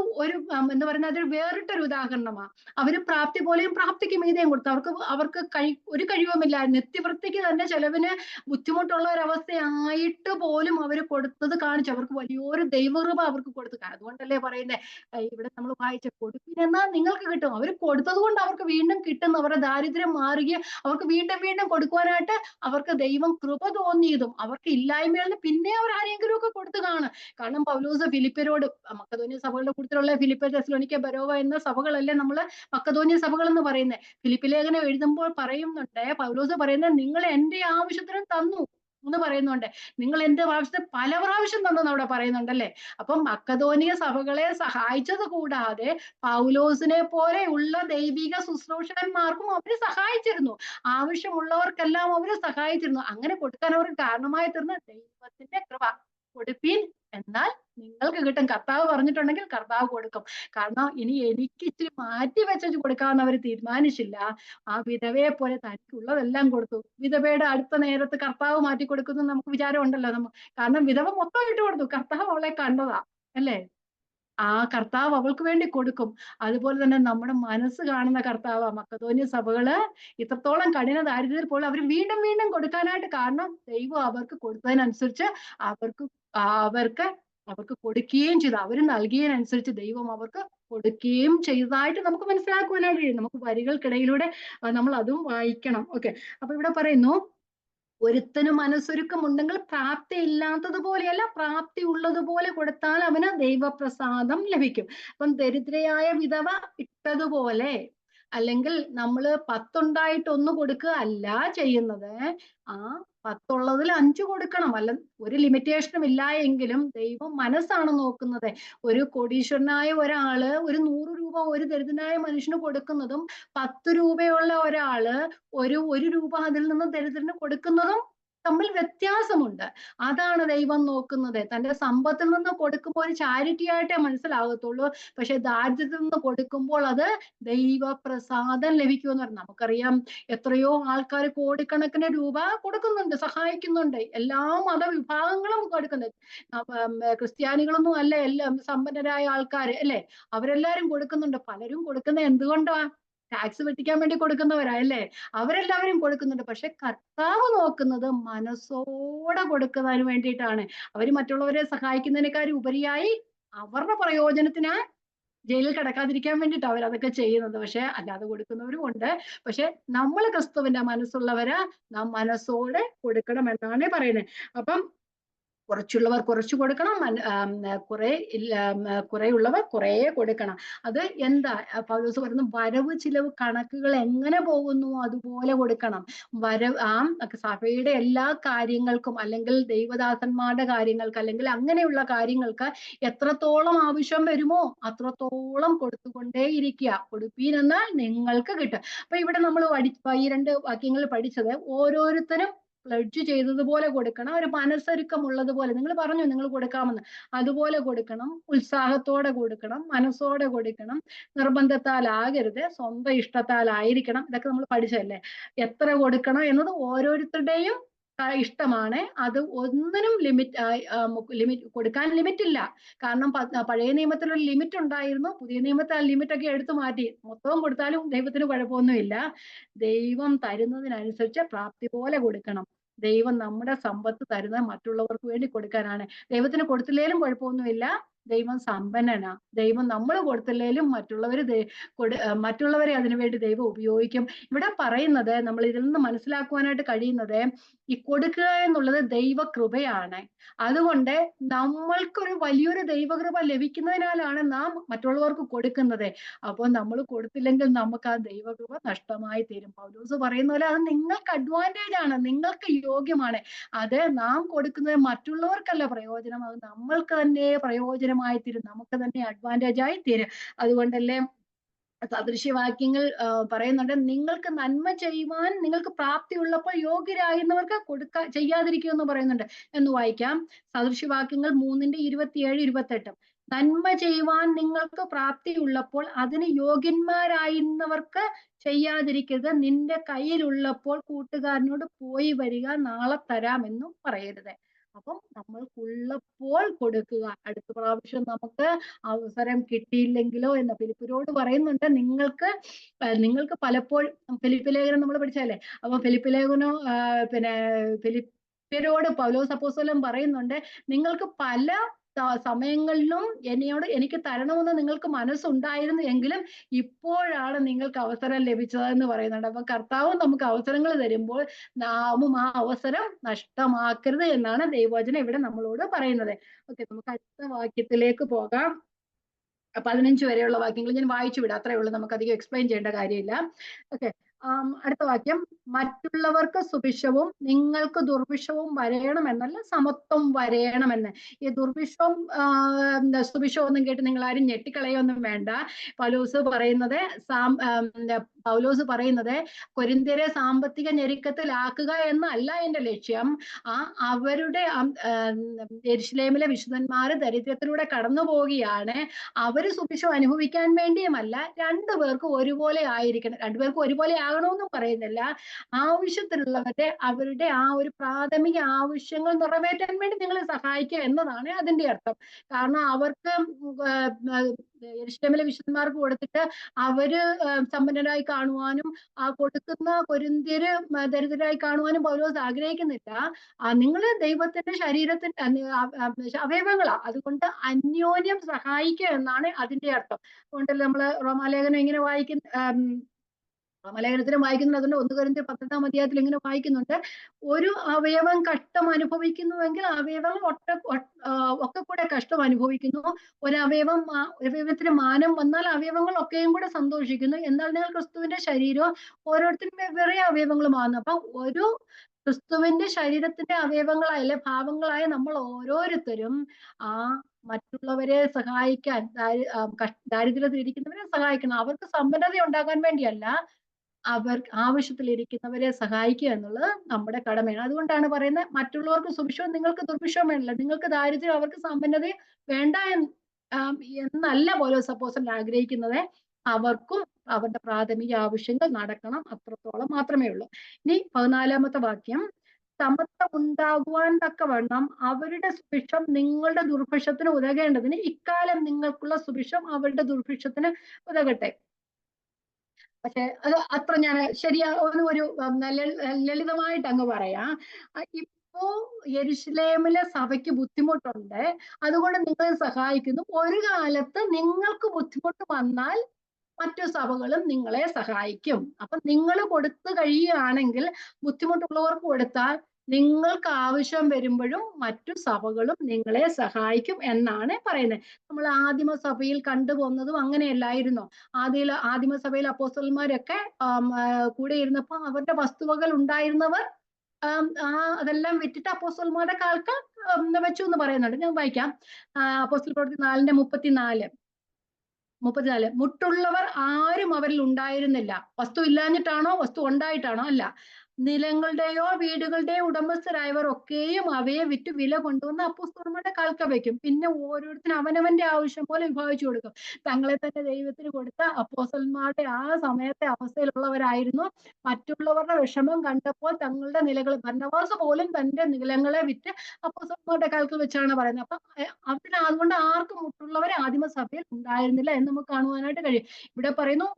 എന്താ പറയുന്നത്, അതൊരു വേറിട്ടൊരു ഉദാഹരണമാണ്. അവര് പ്രാപ്തി പോലെയും പ്രാപ്തിക്ക് മീതെയും കൊടുത്തു. അവർക്ക് ഒരു കഴിവുമില്ല. നിത്യവൃത്തിക്ക് തന്നെ ചെലവിന് ബുദ്ധിമുട്ടുള്ള ഒരവസ്ഥയായിട്ട് പോലും അവര് കൊടുത്തത് കാണിച്ചു. അവർക്ക് വലിയൊരു ദൈവകൃപ അവർക്ക് കൊടുത്തു. അതുകൊണ്ടല്ലേ പറയുന്നത്, ഇവിടെ നമ്മൾ വായിച്ച കൊടുപ്പിനെന്നാൽ നിങ്ങൾക്ക് കിട്ടും. അവർ കൊടുത്തത് കൊണ്ട് അവർക്ക് വീണ്ടും കിട്ടുന്നു. അവരുടെ ദാരിദ്ര്യം മാറുകയും അവർക്ക് വീണ്ടും വീണ്ടും കൊടുക്കുവാനായിട്ട് അവർക്ക് ദൈവം കൃപ തോന്നിയതും, അവർക്ക് ഇല്ലായ്മകളിൽ പിന്നെ അവർ ആരെങ്കിലും ഒക്കെ കൊടുത്തു കാണും. കാരണം പൗലോസ് ഫിലിപ്പിയരോട്, മക്കതോന്യ സഭകളുടെ കൂട്ടത്തിലുള്ള ഫിലിപ്പ്, തെസ്സലോനിക്ക, ബെരോവ എന്ന സഭകളല്ലേ നമ്മള് മക്കതോന്യ സഭകൾ എന്ന് പറയുന്നത്. ഫിലിപ്പ് ലേഖനം എഴുതുമ്പോൾ പറയുന്നുണ്ട്, പൗലോസ് പറയുന്നത്, നിങ്ങൾ എന്റെ ആവശ്യത്തിന് തന്നു എന്ന് പറയുന്നുണ്ട്. നിങ്ങൾ എന്റെ ആവശ്യത്തിന് പല പ്രാവശ്യം തന്നെന്ന് അവിടെ പറയുന്നുണ്ടല്ലേ. അപ്പം മക്കതോനിയ സഭകളെ സഹായിച്ചത് കൂടാതെ പൗലോസിനെ പോലെയുള്ള ദൈവിക ശുശ്രൂഷകന്മാർക്കും അവര് സഹായിച്ചിരുന്നു. ആവശ്യമുള്ളവർക്കെല്ലാം അവര് സഹായിച്ചിരുന്നു. അങ്ങനെ കൊടുക്കാൻ അവർക്ക് കാരണമായി തീർന്ന ദൈവത്തിന്റെ കൃപ. കൊടുപ്പീൻ, എന്നാൽ നിങ്ങൾക്ക് കിട്ടും. കർത്താവ് പറഞ്ഞിട്ടുണ്ടെങ്കിൽ കർത്താവ് കൊടുക്കും. കാരണം ഇനി എനിക്ക് ഇച്ചിരി മാറ്റി വെച്ചു കൊടുക്കാമെന്ന് അവർ തീരുമാനിച്ചില്ല. ആ വിധവയെ പോലെ തനിക്കുള്ളതെല്ലാം കൊടുത്തു. വിധവയുടെ അടുത്ത നേരത്ത് കർത്താവ് മാറ്റി കൊടുക്കുന്നു നമുക്ക് വിചാരം ഉണ്ടല്ലോ. കാരണം വിധവ മൊത്തം ഇട്ട് കൊടുത്തു. കർത്താവ് അവളെ കണ്ടതാ, അല്ലേ. ആ കർത്താവ് അവൾക്ക് വേണ്ടി കൊടുക്കും. അതുപോലെ തന്നെ നമ്മുടെ മനസ്സ് കാണുന്ന കർത്താവ്. മക്കതോന്യ സഭകള് ഇത്രത്തോളം കഠിന ദാരിദ്ര്യത്തിൽ പോലും അവർ വീണ്ടും വീണ്ടും കൊടുക്കാനായിട്ട് കാരണം ദൈവം അവർക്ക് കൊടുത്തതിനനുസരിച്ച് അവർക്ക് അവർക്ക് അവർക്ക് കൊടുക്കുകയും ചെയ്തു. അവർ നൽകിയതിനനുസരിച്ച് ദൈവം അവർക്ക് കൊടുക്കുകയും ചെയ്തതായിട്ട് നമുക്ക് മനസ്സിലാക്കുവാനായിട്ട് കഴിയും. നമുക്ക് വരികൾക്കിടയിലൂടെ നമ്മൾ അതും വായിക്കണം. ഓക്കെ, അപ്പൊ ഇവിടെ പറയുന്നു, ഒരുത്തന് മനസ്സൊരുക്കമുണ്ടെങ്കിൽ പ്രാപ്തി ഇല്ലാത്തതുപോലെയല്ല, പ്രാപ്തി ഉള്ളതുപോലെ കൊടുത്താൽ അവന് ദൈവപ്രസാദം ലഭിക്കും. അപ്പം ദരിദ്രയായ വിധവ ഇട്ടതുപോലെ, അല്ലെങ്കിൽ നമ്മൾ 10 ഉണ്ടായിട്ട് 1 കൊടുക്കുക അല്ല ചെയ്യുന്നത്. ആ 10 ഉള്ളതിൽ 5 കൊടുക്കണം. അല്ല, ഒരു ലിമിറ്റേഷനും ഇല്ല എങ്കിലും ദൈവം മനസ്സാണ് നോക്കുന്നത്. ഒരു കോടീശ്വരനായ ഒരാള് ഒരു 100 രൂപ ഒരു ദരിദ്രനായ മനുഷ്യന് കൊടുക്കുന്നതും 10 രൂപയുള്ള ഒരാള് ഒരു രൂപ അതിൽ നിന്ന് ദരിദ്രന് കൊടുക്കുന്നതും തമ്മിൽ വ്യത്യാസമുണ്ട്. അതാണ് ദൈവം നോക്കുന്നത്. തന്റെ സമ്പത്തിൽ നിന്ന് കൊടുക്കുമ്പോൾ ഒരു ചാരിറ്റി ആയിട്ടേ മനസ്സിലാകത്തുള്ളൂ. പക്ഷെ ദാരിദ്ര്യത്തിൽ നിന്ന് കൊടുക്കുമ്പോൾ അത് ദൈവപ്രസാദം ലഭിക്കുമെന്ന് പറഞ്ഞു. നമുക്കറിയാം, എത്രയോ ആൾക്കാർ കോടിക്കണക്കിന് രൂപ കൊടുക്കുന്നുണ്ട്, സഹായിക്കുന്നുണ്ട്. എല്ലാ മതവിഭാഗങ്ങളും കൊടുക്കുന്നുണ്ട്. ക്രിസ്ത്യാനികളൊന്നും അല്ല, എല്ലാം സമ്പന്നരായ ആൾക്കാർ അല്ലെ, അവരെല്ലാരും കൊടുക്കുന്നുണ്ട്. പലരും കൊടുക്കുന്നത് എന്തുകൊണ്ടാ? ടാക്സ് വെട്ടിക്കാൻ വേണ്ടി കൊടുക്കുന്നവരാ, അല്ലേ. അവരെല്ലാവരും കൊടുക്കുന്നുണ്ട്. പക്ഷെ കർത്താവ് നോക്കുന്നത് മനസ്സോടെ കൊടുക്കുന്നതിന് വേണ്ടിയിട്ടാണ്. അവര് മറ്റുള്ളവരെ സഹായിക്കുന്നതിനേക്കാൾ ഉപരിയായി അവരുടെ പ്രയോജനത്തിന് ജയിലിൽ കിടക്കാതിരിക്കാൻ വേണ്ടിയിട്ട് അവരതൊക്കെ ചെയ്യുന്നത്. പക്ഷെ അല്ലാതെ കൊടുക്കുന്നവരും ഉണ്ട്. പക്ഷെ നമ്മൾ ക്രിസ്തുവിന്റെ മനസ്സുള്ളവര് നാം മനസ്സോടെ കൊടുക്കണം എന്നാണ് പറയുന്നത്. അപ്പം കുറച്ചുള്ളവർ കുറച്ചു കൊടുക്കണം, കുറെയുള്ളവർ കുറേ കൊടുക്കണം. അത് എന്താ പൗലോസ് പറയുന്ന, വരവ് ചിലവ് കണക്കുകൾ എങ്ങനെ പോകുന്നു അതുപോലെ കൊടുക്കണം. സഭയുടെ എല്ലാ കാര്യങ്ങൾക്കും, അല്ലെങ്കിൽ ദൈവദാസന്മാരുടെ കാര്യങ്ങൾക്ക്, അല്ലെങ്കിൽ അങ്ങനെയുള്ള കാര്യങ്ങൾക്ക് എത്രത്തോളം ആവശ്യം വരുമോ അത്രത്തോളം കൊടുത്തുകൊണ്ടേയിരിക്കുക. കൊടുപ്പീൻ എന്നാൽ നിങ്ങൾക്ക് കിട്ടും. അപ്പൊ ഇവിടെ നമ്മൾ ഈ 2 വാക്യങ്ങൾ പഠിച്ചത്, ഓരോരുത്തരും പ്ലഡ്ജ് ചെയ്തതുപോലെ കൊടുക്കണം, ഒരു മനസ്സൊരുക്കമുള്ളതുപോലെ. നിങ്ങൾ പറഞ്ഞു നിങ്ങൾ കൊടുക്കാമെന്ന്, അതുപോലെ കൊടുക്കണം, ഉത്സാഹത്തോടെ കൊടുക്കണം, മനസ്സോടെ കൊടുക്കണം, നിർബന്ധത്താലാകരുത്, സ്വന്തം ഇഷ്ടത്താലായിരിക്കണം. ഇതൊക്കെ നമ്മൾ പഠിച്ചതല്ലേ. എത്ര കൊടുക്കണം എന്നത് ഓരോരുത്തരുടെയും ഇഷ്ടമാണ്. അത് ഒന്നിനും ലിമിറ്റ് കൊടുക്കാൻ ലിമിറ്റ് ഇല്ല. കാരണം പഴയ നിയമത്തിൽ ഒരു ലിമിറ്റ് ഉണ്ടായിരുന്നു, പുതിയ നിയമത്തിൽ ആ ലിമിറ്റ് ഒക്കെ എടുത്തു മാറ്റി. മൊത്തവും കൊടുത്താലും ദൈവത്തിന് കുഴപ്പമൊന്നുമില്ല. ദൈവം തരുന്നതിനനുസരിച്ച് പ്രാപ്തി പോലെ കൊടുക്കണം. ദൈവം നമ്മുടെ സമ്പത്ത് തരുന്നത് മറ്റുള്ളവർക്ക് വേണ്ടി കൊടുക്കാനാണ്. ദൈവത്തിന് കൊടുത്തില്ലേലും കുഴപ്പമൊന്നുമില്ല, ദൈവം സമ്പന്നനാ. ദൈവം നമ്മൾ കൊടുത്തില്ലേലും മറ്റുള്ളവരെ അതിനുവേണ്ടി ദൈവം ഉപയോഗിക്കും. ഇവിടെ പറയുന്നത്, നമ്മൾ ഇതിൽ നിന്ന് മനസ്സിലാക്കുവാനായിട്ട് കഴിയുന്നത്, ഈ കൊടുക്കുക എന്നുള്ളത് ദൈവകൃപയാണ്. അതുകൊണ്ട് നമ്മൾക്കൊരു വലിയൊരു ദൈവകൃപ ലഭിക്കുന്നതിനാലാണ് നാം മറ്റുള്ളവർക്ക് കൊടുക്കുന്നത്. അപ്പോൾ നമ്മൾ കൊടുത്തില്ലെങ്കിൽ നമുക്ക് ആ ദൈവകൃപ നഷ്ടമായി തീരും. പൗലോസ് പറയുന്ന പോലെ അത് നിങ്ങൾക്ക് അഡ്വാൻറ്റേജ് ആണ്, നിങ്ങൾക്ക് യോഗ്യമാണ്. അത് നാം കൊടുക്കുന്നത് മറ്റുള്ളവർക്കല്ല പ്രയോജനം, അത് നമ്മൾക്ക് തന്നെ പ്രയോജനമായി തീരും, നമുക്ക് തന്നെ അഡ്വാൻറ്റേജ് ആയി തീരും. അതുകൊണ്ടല്ലേ സദൃശ്യവാക്യങ്ങൾ പറയുന്നുണ്ട്, നിങ്ങൾക്ക് നന്മ ചെയ്യുവാൻ നിങ്ങൾക്ക് പ്രാപ്തി ഉള്ളപ്പോൾ യോഗ്യരായിരുന്നവർക്ക് ചെയ്യാതിരിക്കുമെന്ന് പറയുന്നുണ്ട്. എന്ന് വായിക്കാം. സദൃശ്യവാക്യങ്ങൾ 3:27-28. നന്മ ചെയ്യുവാൻ നിങ്ങൾക്ക് പ്രാപ്തി ഉള്ളപ്പോൾ അതിന് യോഗ്യന്മാരായിരുന്നവർക്ക് ചെയ്യാതിരിക്കരുത്. നിന്റെ കയ്യിലുള്ളപ്പോൾ കൂട്ടുകാരനോട് പോയി വരിക, നാളെ തരാമെന്നും പറയരുത്. അപ്പം നമ്മൾക്കുള്ളപ്പോൾ കൊടുക്കുക. അടുത്ത പ്രാവശ്യം നമുക്ക് അവസരം കിട്ടിയില്ലെങ്കിലോ എന്ന് ഫിലിപ്പിനോട് പറയുന്നുണ്ട്. നിങ്ങൾക്ക് പലപ്പോഴും ഫിലിപ്പ് ലേഖനം നമ്മൾ പഠിച്ചല്ലേ. അപ്പൊ ഫിലിപ്പ് ലേഖനോ ഫിലിപ്പിയരോട് പൗലോസ് അപ്പോസ്തലൻ പറയുന്നുണ്ട്, നിങ്ങൾക്ക് പല സമയങ്ങളിലും എനിക്ക് തരണമെന്ന് നിങ്ങൾക്ക് മനസ്സുണ്ടായിരുന്നു എങ്കിലും ഇപ്പോഴാണ് നിങ്ങൾക്ക് അവസരം ലഭിച്ചതെന്ന് പറയുന്നുണ്ട്. അപ്പൊ കർത്താവ് നമുക്ക് അവസരങ്ങൾ തരുമ്പോൾ നാമും ആ അവസരം നഷ്ടമാക്കരുത് എന്നാണ് ദൈവവചനം ഇവിടെ നമ്മളോട് പറയുന്നത്. ഓക്കെ, നമുക്ക് അടുത്ത വാക്യത്തിലേക്ക് പോകാം. 15 വരെയുള്ള വാക്യങ്ങൾ ഞാൻ വായിച്ചു വിടാം, അത്രേ ഉള്ളൂ, നമുക്ക് അധികം എക്സ്പ്ലെയിൻ ചെയ്യേണ്ട കാര്യമില്ല. ഓക്കെ, അടുത്ത വാക്യം, മറ്റുള്ളവർക്ക് സുഭിക്ഷവും നിങ്ങൾക്ക് ദുർഭിക്ഷവും വരയണമെന്നല്ല, സമത്വം വരയണമെന്ന്. ഈ ദുർഭിക്ഷവും സുഭിക്ഷവും ഒന്നും കേട്ട് നിങ്ങൾ ആരും ഞെട്ടിക്കളയൊന്നും വേണ്ട. പൗലോസ് പറയുന്നത് കൊരിന്ത്യരെ സാമ്പത്തിക ഞെരുക്കത്തിലാക്കുക എന്നല്ല എന്റെ ലക്ഷ്യം. അവരുടെ യെരുശലേമിലെ വിശുദ്ധന്മാര് ദരിദ്രത്തിലൂടെ കടന്നു പോവുകയാണ്. അവര് സുഭിക്ഷം അനുഭവിക്കാൻ വേണ്ടിയുമല്ല, രണ്ടുപേർക്കും ഒരുപോലെ ആയിരിക്കണം. രണ്ടുപേർക്കും ഒരുപോലെ ആകണമെന്നും പറയുന്നില്ല. അവരുടെ ആ ഒരു പ്രാഥമിക ആവശ്യങ്ങൾ നിറവേറ്റാൻ വേണ്ടി നിങ്ങളെ സഹായിക്കുക എന്നതാണ് അതിന്റെ അർത്ഥം. കാരണം അവർക്ക് യെരുശലേമിലെ വിശുദ്ധന്മാർക്ക് കൊടുത്തിട്ട് അവര് സമ്പന്നരായി കാണുവാനും കൊടുക്കുന്ന കൊരിന്ത്യര് ദരിദ്രരായി കാണുവാനും പൗലോസ് ആഗ്രഹിക്കുന്നില്ല. നിങ്ങള് ദൈവത്തിന്റെ ശരീരത്തിന്റെ അവയവങ്ങളാ, അതുകൊണ്ട് അന്യോന്യം സഹായിക്കുക എന്നാണ് അതിന്റെ അർത്ഥം. അതുകൊണ്ടല്ലേ നമ്മള് റോമാലേഖനം ഇങ്ങനെ റോമാലേഖനത്തിലും വായിക്കുന്നുണ്ട്. അതുകൊണ്ട് 1 കൊരിന്ത്യർ 12-ാം അധ്യായത്തിൽ ഇങ്ങനെ വായിക്കുന്നുണ്ട്, ഒരു അവയവം കഷ്ടം അനുഭവിക്കുന്നുവെങ്കിൽ അവയവങ്ങൾ ഒക്കെ കൂടെ കഷ്ടം അനുഭവിക്കുന്നു. ഒരവയവത്തിന് മാനം വന്നാൽ അവയവങ്ങൾ ഒക്കെയും കൂടെ സന്തോഷിക്കുന്നു. എന്നാൽ നിങ്ങൾ ക്രിസ്തുവിന്റെ ശരീരവും ഓരോരുത്തരും വെവ്വേറെ അവയവങ്ങളുമാണ്. അപ്പൊ ഒരു ക്രിസ്തുവിന്റെ ശരീരത്തിന്റെ അവയവങ്ങളായ ഭാവങ്ങളായ നമ്മൾ ഓരോരുത്തരും മറ്റുള്ളവരെ സഹായിക്കാൻ, ദാരിദ്ര്യത്തിലിരിക്കുന്നവരെ സഹായിക്കണം. അവർക്ക് സമ്പന്നത ഉണ്ടാകാൻ വേണ്ടിയല്ല, അവർ ആവശ്യത്തിലിരിക്കുന്നവരെ സഹായിക്കുക എന്നുള്ളത് നമ്മുടെ കടമയാണ്. അതുകൊണ്ടാണ് പറയുന്നത്, മറ്റുള്ളവർക്ക് സുഭിക്ഷവും നിങ്ങൾക്ക് ദുർഭിക്ഷവും വേണ്ടല്ല, നിങ്ങൾക്ക് ദാരിദ്ര്യം അവർക്ക് സമ്പന്നത വേണ്ട എന്നല്ല പൗലോസ് അപ്പോസ്തലൻ ആഗ്രഹിക്കുന്നത്. അവർക്കും അവരുടെ പ്രാഥമിക ആവശ്യങ്ങൾ നടക്കണം, അത്രത്തോളം മാത്രമേ ഉള്ളൂ. ഇനി 14-ാമത്തെ വാക്യം, സമത്വം ഉണ്ടാകുവാൻ തക്കവണ്ണം അവരുടെ സുഭിക്ഷം നിങ്ങളുടെ ദുർഭിക്ഷത്തിന് ഉതകേണ്ടതിന് ഇക്കാലം നിങ്ങൾക്കുള്ള സുഭിക്ഷം അവരുടെ ദുർഭിക്ഷത്തിന് ഉതകട്ടെ. പക്ഷെ അത് അത്ര ഞാൻ ഒരു ലളിതമായിട്ട് അങ്ങ് പറയാം. ഇപ്പോ യെരുശലേമിലെ സഭയ്ക്ക് ബുദ്ധിമുട്ടുണ്ട്, അതുകൊണ്ട് നിങ്ങളെ സഹായിക്കുന്നു. ഒരു കാലത്ത് നിങ്ങൾക്ക് ബുദ്ധിമുട്ട് വന്നാൽ മറ്റു സഭകളും നിങ്ങളെ സഹായിക്കും. അപ്പൊ നിങ്ങൾ കൊടുത്തു കഴിയുകയാണെങ്കിൽ, ബുദ്ധിമുട്ടുള്ളവർക്ക് കൊടുത്താൽ നിങ്ങൾക്ക് ആവശ്യം വരുമ്പോഴും മറ്റു സഭകളും നിങ്ങളെ സഹായിക്കും എന്നാണ് പറയുന്നത്. നമ്മൾ ആദിമ സഭയിൽ കണ്ടുപോകുന്നതും അങ്ങനെയല്ലായിരുന്നോ? ആദിമ സഭയിൽ അപ്പോസ്തലന്മാരൊക്കെ കൂടെ ഇരുന്നപ്പോ അവരുടെ വസ്തുവകൾ ഉണ്ടായിരുന്നവർ അതെല്ലാം വിറ്റിട്ട് അപ്പോസ്തലന്മാരുടെ കാൽക്ക് വെച്ചു എന്ന് പറയുന്നുണ്ട്. ഞാൻ വായിക്കാം. അപ്പോസ്തല പ്രവൃത്തി 4:34 മുട്ടുള്ളവർ ആരും അവരിൽ ഉണ്ടായിരുന്നില്ല. വസ്തു ഇല്ലാഞ്ഞിട്ടാണോ, വസ്തു ഉണ്ടായിട്ടാണോ? അല്ല. നിലങ്ങളുടെയോ വീടുകളുടെയോ ഉടമസ്ഥരായവർ ഒക്കെയും അവയെ വിറ്റ് വില കൊണ്ടുവന്ന് അപ്പോസ്തലന്മാരുടെ കാൽക്ക വയ്ക്കും. പിന്നെ ഓരോരുത്തരും അവനവന്റെ ആവശ്യം പോലെ വിഭാഗിച്ചു കൊടുക്കും. തങ്ങളെ തന്നെ ദൈവത്തിന് കൊടുത്ത അപ്പോസ്തലന്മാരുടെ ആ സമയത്തെ അവസ്ഥയിലുള്ളവരായിരുന്നു. മറ്റുള്ളവരുടെ വിഷമം കണ്ടപ്പോൾ തങ്ങളുടെ നിലകൾ, ബർന്നബാസ് പോലും തന്റെ നിലങ്ങളെ വിറ്റ് അപ്പോസ്തലന്മാരുടെ കാൽക്കൽ വെച്ചാണ് പറയുന്നത്. അപ്പൊ അതുകൊണ്ട് ആർക്കും മുട്ടുള്ളവർ ആദിമസഭയിൽ ഉണ്ടായിരുന്നില്ല എന്ന് നമുക്ക് കാണുവാനായിട്ട് കഴിയും. ഇവിടെ പറയുന്നു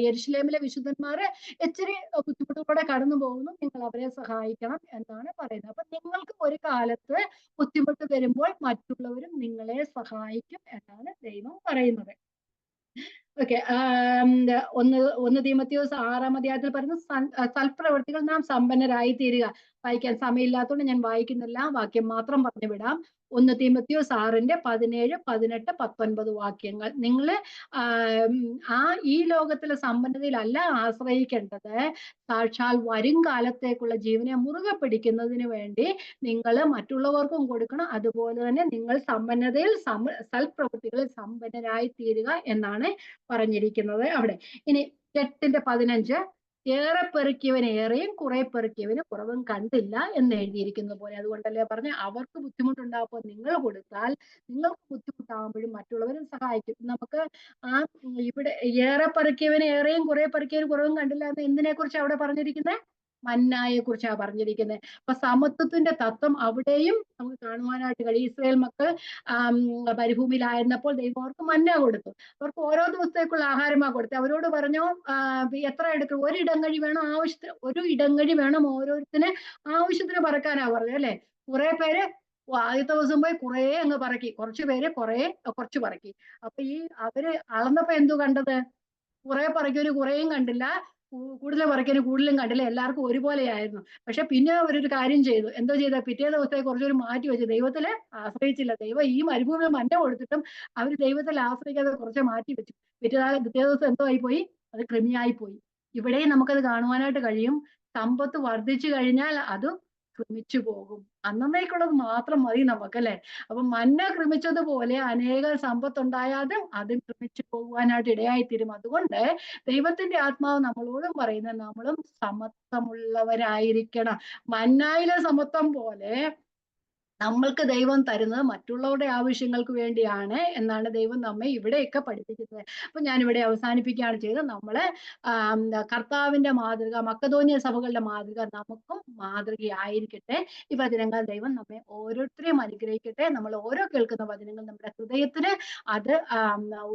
യെരുശലേമിലെ വിശുദ്ധന്മാര് ഇച്ചിരി ബുദ്ധിമുട്ടുകൂടെ കടന്നു പോകുന്നു, നിങ്ങൾ അവരെ സഹായിക്കണം എന്നാണ് പറയുന്നത്. അപ്പൊ നിങ്ങൾക്ക് ഒരു കാലത്ത് ബുദ്ധിമുട്ട് വരുമ്പോൾ മറ്റുള്ളവരും നിങ്ങളെ സഹായിക്കും എന്നാണ് ദൈവം പറയുന്നത്. ഓക്കെ. ഒന്ന് തീമോഥെയോസ് 6-ാം അധ്യായത്തിൽ പറയുന്നു, സൽപ്രവൃത്തികൾ നാം സമ്പന്നരായി തീരുക. വായിക്കാൻ സമയമില്ലാത്തതുകൊണ്ട് ഞാൻ വായിക്കുന്നില്ല, വാക്യം മാത്രം പറഞ്ഞു വിടാം. 1 തീമോഥെയോസ് 6:17, 18, 19 വാക്യങ്ങൾ. നിങ്ങൾ ഈ ലോകത്തിലെ സമ്പന്നതയിലല്ല ആശ്രയിക്കേണ്ടത്, സാക്ഷാൽ വരും കാലത്തേക്കുള്ള ജീവനെ മുറുകെ പിടിക്കുന്നതിന് വേണ്ടി നിങ്ങൾ മറ്റുള്ളവർക്കും കൊടുക്കണം. അതുപോലെ തന്നെ നിങ്ങൾ സമ്പന്നതയിൽ സൽപ്രവൃത്തികളിൽ സമ്പന്നരായി തീരുക എന്നാണ് പറഞ്ഞിരിക്കുന്നത് അവിടെ. ഇനി 8:15, ഏറെ പെറുക്കിയവന് ഏറെയും കുറെ പെറുക്കിയവന് കുറവും കണ്ടില്ല എന്ന് എഴുതിയിരിക്കുന്ന പോലെ. അതുകൊണ്ടല്ലേ പറഞ്ഞ അവർക്ക് ബുദ്ധിമുട്ടുണ്ടാകുമ്പോൾ നിങ്ങൾ കൊടുത്താൽ നിങ്ങൾക്ക് ബുദ്ധിമുട്ടാകുമ്പോഴും മറ്റുള്ളവരും സഹായിക്കും. നമുക്ക് ഇവിടെ ഏറെ പെറുക്കിയവന് ഏറെയും കുറെ പെറുക്കിയവന് കുറവും കണ്ടില്ല എന്ന് എന്തിനെ കുറിച്ച് അവിടെ പറഞ്ഞിരിക്കുന്നത്? മന്നായെ കുറിച്ചാണ് പറഞ്ഞിരിക്കുന്നത്. അപ്പൊ സമത്വത്തിന്റെ തത്വം അവിടെയും നമുക്ക് കാണുവാനായിട്ട് കഴിയും. ഇസ്രായേൽ മക്കൾ മരുഭൂമിയിലായിരുന്നപ്പോൾ ദൈവം അവർക്ക് മന്ന കൊടുത്തു. അവർക്ക് ഓരോ ദിവസത്തേക്കുള്ള ആഹാരമാണ് കൊടുത്തത്. അവരോട് പറഞ്ഞു എത്ര എടുക്കും, ഒരു ഇടങ്ങഴി വേണം ഓരോരുത്തര് ആവശ്യത്തിന് പറക്കാനാ പറഞ്ഞത് അല്ലെ. കുറെ പേര് ആദ്യത്തെ ദിവസം പോയി കുറെ അങ്ങ് പറക്കി, കുറച്ചു പേര് കുറച്ച് പറക്കി. അപ്പൊ അവര് അളന്നപ്പോ എന്തു കണ്ടത്? കുറെ പറക്കിയൊരു കുറേയും കണ്ടില്ല, കൂടുതൽ പറക്കിയൊരു കൂടുതലും കണ്ടില്ല, എല്ലാവർക്കും ഒരുപോലെയായിരുന്നു. പക്ഷെ പിന്നെ അവരൊരു കാര്യം ചെയ്തു. എന്തോ ചെയ്ത? പിറ്റേ ദിവസത്തെ കുറച്ചൊരു മാറ്റി വെച്ചു. ദൈവത്തില് ആശ്രയിച്ചില്ല. ദൈവം ഈ മരുഭൂമിയിൽ മന്ന കൊടുത്തിട്ടും അവർ ദൈവത്തിൽ ആശ്രയിക്കാതെ കുറച്ച് മാറ്റി വെച്ചു. പിറ്റേ ദിവസം എന്തോ ആയിപ്പോയി? അത് കൃമിയായി പോയി. ഇവിടെയും നമുക്കത് കാണുവാനായിട്ട് കഴിയും. സമ്പത്ത് വർദ്ധിച്ചു കഴിഞ്ഞാൽ അത് കൃമിച്ചു പോകും. അന്നേക്കുള്ളത് മാത്രം മതി നമുക്കല്ലേ. അപ്പൊ മന്ന കൃമിച്ചതുപോലെ അനേക സമ്പത്തുണ്ടായാലും അതും കൃമിച്ചു പോകുവാനായിട്ട് ഇടയായിത്തീരും. അതുകൊണ്ട് ദൈവത്തിന്റെ ആത്മാവ് നമ്മളോടും പറയുന്നത് നമ്മളും സമത്വമുള്ളവരായിരിക്കണം. മന്നായിലെ സമത്വം പോലെ നമ്മൾക്ക് ദൈവം തരുന്നത് മറ്റുള്ളവരുടെ ആവശ്യങ്ങൾക്ക് വേണ്ടിയാണ് എന്നാണ് ദൈവം നമ്മെ ഇവിടെയൊക്കെ പഠിപ്പിക്കുന്നത്. അപ്പൊ ഞാൻ ഇവിടെ അവസാനിപ്പിക്കുകയാണ് ചെയ്തത്. നമ്മള് കർത്താവിന്റെ മാതൃക, മക്കതോന്യ സഭകളുടെ മാതൃക നമുക്കും മാതൃകയായിരിക്കട്ടെ. ഈ വചനങ്ങൾ ദൈവം നമ്മെ ഓരോരുത്തരെയും അനുഗ്രഹിക്കട്ടെ. നമ്മൾ ഓരോ കേൾക്കുന്ന വചനങ്ങൾ നമ്മുടെ ഹൃദയത്തിന് അത്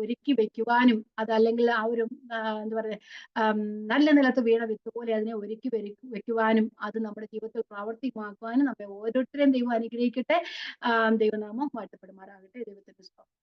ഒരുക്കി വെക്കുവാനും, അതല്ലെങ്കിൽ ആ ഒരു എന്താ പറയുക, നല്ല നിലത്ത് വീണ വിത്ത് പോലെ അതിനെ ഒരുക്കി വെക്കുവാനും അത് നമ്മുടെ ജീവിതത്തിൽ പ്രാവർത്തികമാക്കുവാനും നമ്മെ ഓരോരുത്തരെയും ദൈവം അനുഗ്രഹിക്കട്ടെ. ദൈവനാമം വാഴ്ത്തപ്പെടുമാറാകട്ടെ. ദൈവത്തിന്റെ സ്തോത്രം.